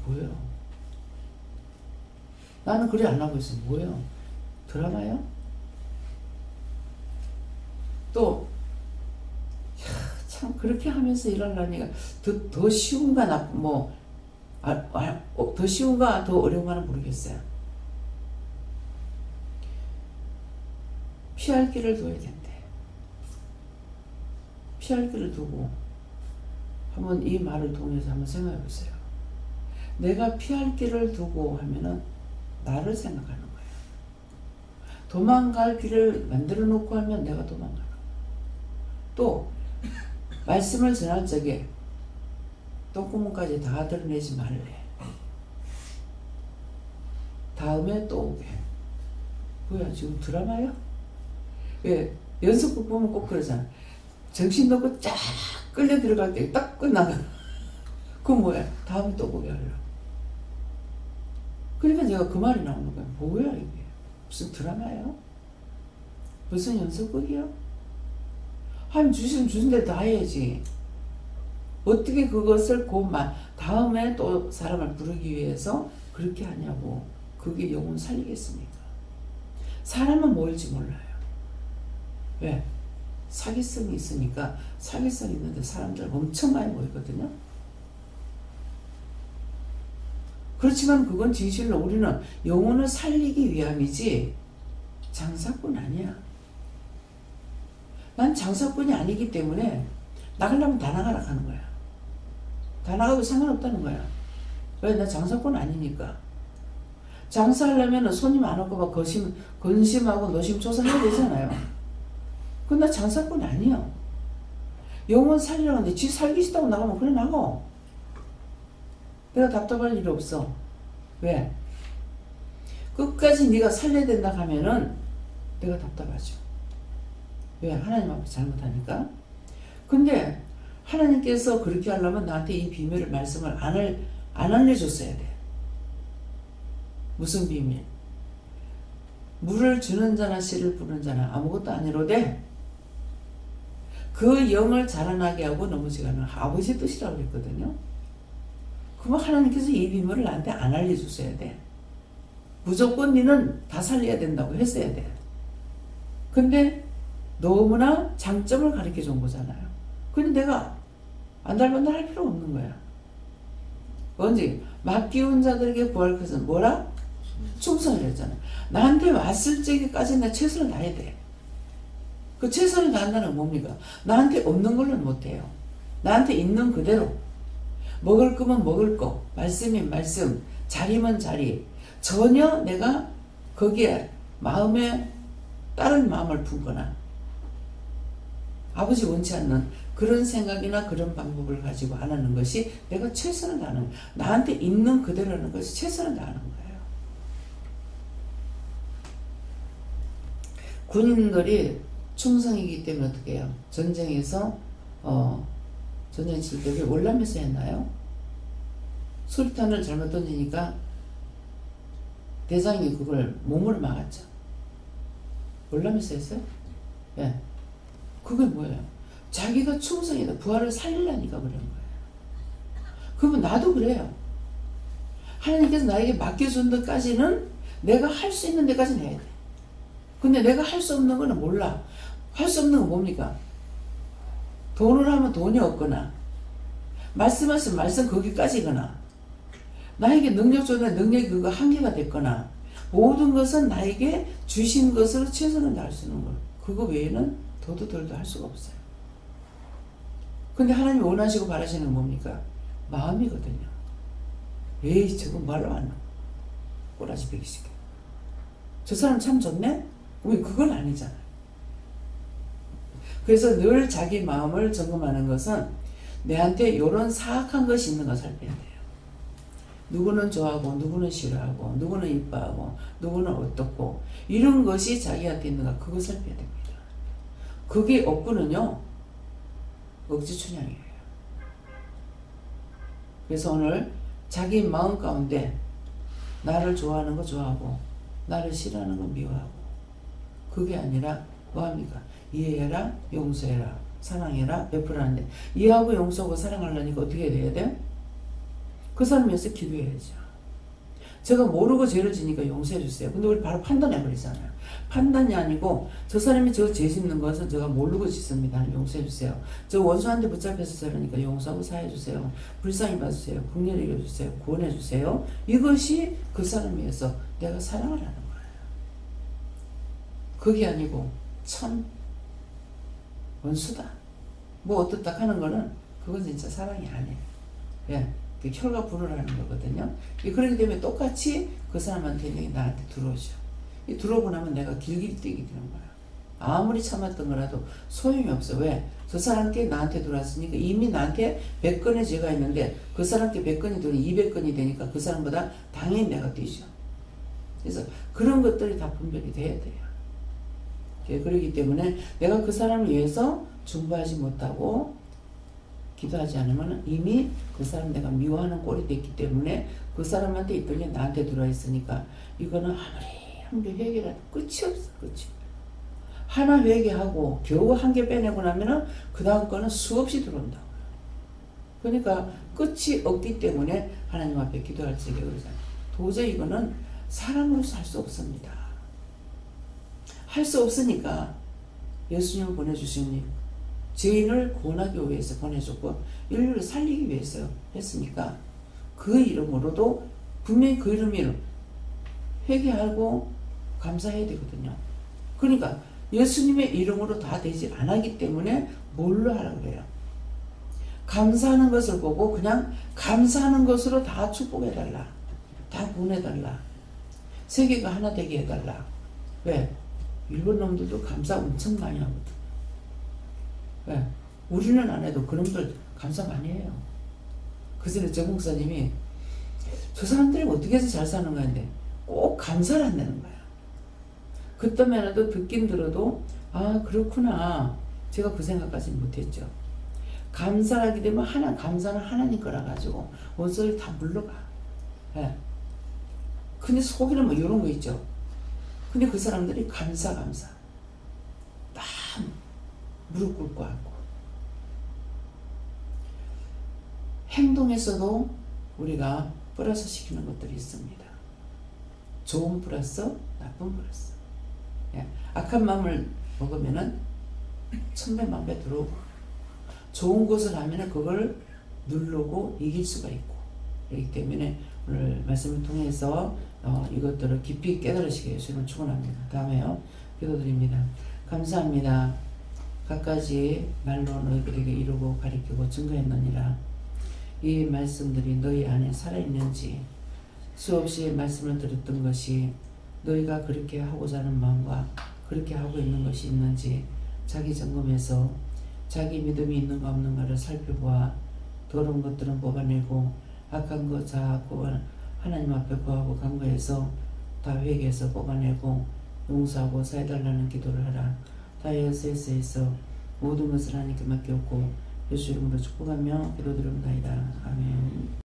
뭐예요? 나는 그래 안 하고 있어. 뭐예요? 드라마요? 또 참 그렇게 하면서 일하려니까 더 쉬운가 더 쉬운가 더 어려운가는 모르겠어요. 피할 길을 둬야 된대. 피할 길을 두고 한번 이 말을 통해서 한번 생각해 보세요. 내가 피할 길을 두고 하면은 나를 생각하는 거예요. 도망갈 길을 만들어 놓고 하면 내가 도망가는 거예요. 또 말씀을 전할 적에 똥구멍까지 다 드러내지 말래. 다음에 또 오게. 뭐야 지금 드라마야? 왜 연속극 보면 꼭 그러잖아. 정신 놓고 쫙 끌려 들어갈 때 딱 끝나가. 그건 뭐야? 다음에 또 보게 하려고. 그러니까 제가 그 말이 나오는 거야. 뭐야 이게? 무슨 드라마야? 무슨 연속극이야? 하나님 주신 대로 다 해야지. 어떻게 그것을 다음에 또 사람을 부르기 위해서 그렇게 하냐고. 그게 영혼 살리겠습니까? 사람은 뭘지 몰라요. 왜? 사기성이 있으니까. 사기성이 있는데 사람들 엄청 많이 모이거든요. 그렇지만 그건 진실로 우리는 영혼을 살리기 위함이지 장사꾼 아니야. 난 장사꾼이 아니기 때문에 나가려면 다 나가라 하는 거야. 다 나가도 상관없다는 거야. 왜? 나 장사꾼 아니니까. 장사하려면 손님 안 오고 막 건심하고 노심초사해야 되잖아요. 근데 나 장사꾼이 아니야. 영혼 살리려고 하는데 지 살기 싫다고 나가면 그래 나가. 내가 답답할 일 없어. 왜? 끝까지 네가 살려야 된다 하면은 내가 답답하죠. 왜? 하나님 앞에 잘못하니까. 근데 하나님께서 그렇게 하려면 나한테 이 비밀을 말씀을 안 알려줬어야 돼. 무슨 비밀? 물을 주는 자나 씨를 부는 자나 아무것도 아니로되 그 영을 자라나게 하고 넘어지게 하는 아버지 뜻이라고 그랬거든요. 그러면 하나님께서 이 비밀을 나한테 안 알려줬어야 돼. 무조건 니는 다 살려야 된다고 했어야 돼. 근데 너무나 장점을 가르쳐 준 거잖아요. 근데 내가 안달반달 할 필요 없는 거야. 언제? 맡기운 자들에게 구할 것은 뭐라? 충성을 했잖아. 나한테 왔을 적에까지 내 최선을 다해야 돼. 그 최선을 다한다는 건 뭡니까? 나한테 없는 걸로는 못해요. 나한테 있는 그대로. 먹을 거면 먹을 거, 말씀이면 말씀, 자리면 자리. 전혀 내가 거기에 마음에 다른 마음을 품거나 아버지 원치 않는 그런 생각이나 그런 방법을 가지고 안 하는 것이 내가 최선을 다하는, 나한테 있는 그대로 하는 것이 최선을 다하는 거예요. 군인들이 충성이기 때문에 어떻게 해요? 전쟁에서 전쟁 칠 때 월남에서 했나요? 수류탄을 잘못 던지니까 대장이 그걸 몸으로 막았죠. 월남에서 했어요? 예. 네. 그게 뭐예요? 자기가 충성이다. 부하를 살리려니까 그런 거예요. 그러면 나도 그래요. 하나님께서 나에게 맡겨준 데까지는 내가 할 수 있는 데까지는 해야 돼. 근데 내가 할 수 없는 거는 몰라. 할 수 없는 건 뭡니까? 돈을 하면 돈이 없거나, 말씀하시면 말씀 거기까지거나, 나에게 능력 줬는데 능력이 그거 한계가 됐거나, 모든 것은 나에게 주신 것으로 최선을 다할 수 있는 것. 그거 외에는 더도 덜도 할 수가 없어요. 근데 하나님이 원하시고 바라시는 건 뭡니까? 마음이거든요. 에이, 저거 말로 안 나. 꼬라지 베기시게. 저 사람 참 좋네? 왜 그건 아니잖아요. 그래서 늘 자기 마음을 점검하는 것은 내한테 이런 사악한 것이 있는가 살펴야 돼요. 누구는 좋아하고 누구는 싫어하고 누구는 이뻐하고 누구는 어떻고 이런 것이 자기한테 있는가 그거 살펴야 됩니다. 그게 없고는요 억지 춘향이에요. 그래서 오늘 자기 마음 가운데 나를 좋아하는 거 좋아하고 나를 싫어하는 거 미워하고 그게 아니라 뭐합니까? 이해해라, 용서해라, 사랑해라, 베풀라는데 이해하고 용서하고 사랑하려니까 어떻게 해야 돼요? 그 사람 위해서 기도해야죠. 제가 모르고 죄를 지니까 용서해 주세요. 근데 우리 바로 판단해 버리잖아요. 판단이 아니고 저 사람이 저 죄 짓는 것은 제가 모르고 짓습니다. 용서해 주세요. 저 원수한테 붙잡혀서 저러니까 용서하고 사해 주세요. 불쌍히 봐주세요. 긍휼히 여겨주세요. 구원해 주세요. 이것이 그 사람 위해서 내가 사랑을 하는 거예요. 그게 아니고 참 원수다. 뭐 어떻다 하는 거는 그건 진짜 사랑이 아니에요. 예. 혈과 불을 하는 거거든요. 그렇기 때문에 똑같이 그 사람한테 나한테 들어오죠. 들어오고 나면 내가 길길이 뛰게 되는 거야. 아무리 참았던 거라도 소용이 없어. 왜? 저 사람께 나한테 들어왔으니까 이미 나한테 100건의 죄가 있는데 그 사람께 100건이 들어 200건이 되니까 그 사람보다 당연히 내가 뛰죠. 그래서 그런 것들이 다 분별이 돼야 돼요. 그렇기 때문에 내가 그 사람을 위해서 중보하지 못하고 기도하지 않으면 이미 그 사람 내가 미워하는 꼴이 됐기 때문에 그 사람한테 있던 게 나한테 들어와 있으니까 이거는 아무리 한 개 회개라도 끝이 없어. 끝이. 하나 회개하고 겨우 한 개 빼내고 나면은 그 다음 거는 수없이 들어온다고요. 그러니까 끝이 없기 때문에 하나님 앞에 기도할 적에 그러잖아요. 도저히 이거는 사람으로서 할 수 없습니다. 할 수 없으니까 예수님을 보내주시니 죄인을 구원하기 위해서 보내줬고 인류를 살리기 위해서 했으니까 그 이름으로도 분명히 그 이름이 회개하고 감사해야 되거든요. 그러니까 예수님의 이름으로 다 되지 않았기 때문에 뭘로 하라고 그래요? 감사하는 것을 보고 그냥 감사하는 것으로 다 축복해달라. 다 구원해달라. 세계가 하나 되게 해달라. 왜? 일본 놈들도 감사 엄청 많이 하거든. 왜? 우리는 안 해도 그놈들 감사 많이 해요. 그 전에 정 목사님이 저 사람들이 어떻게 해서 잘 사는 거였는데 꼭 감사를 한다는 거야. 그때만 해도 듣긴 들어도 아 그렇구나. 제가 그 생각까지는 못했죠. 감사하게 되면 감사는 하나님 거라 가지고 원소리 다 물러가. 예. 근데 속에는 뭐 이런 거 있죠. 근데 그 사람들이 감사 다 무릎 꿇고 하고 행동에서도 우리가 플러스 시키는 것들이 있습니다. 좋은 플러스, 나쁜 플러스. 예. 악한 마음을 먹으면은 천배만배 들어오고, 좋은 것을 하면은 그걸 누르고 이길 수가 있고, 그렇기 때문에 오늘 말씀을 통해서 이것들을 깊이 깨달으시게 예수님을 축원합니다. 다음에요. 기도드립니다. 감사합니다. 갖가지 말로 너희들에게 이루고 가리키고 증거했느니라. 이 말씀들이 너희 안에 살아있는지, 수없이 말씀을 들었던 것이 너희가 그렇게 하고자 하는 마음과 그렇게 하고 있는 것이 있는지 자기 점검해서 자기 믿음이 있는가 없는가를 살펴보아 더러운 것들은 뽑아내고 악한 것 자하고 하나님 앞에 구하고 간구해서 다 회개해서 뽑아내고 용서하고 사해달라는 기도를 하라. 다이어스에서 모든 것을 하나님께 맡겼고 예수 이름으로 축복하며 기도드립니다. 아멘.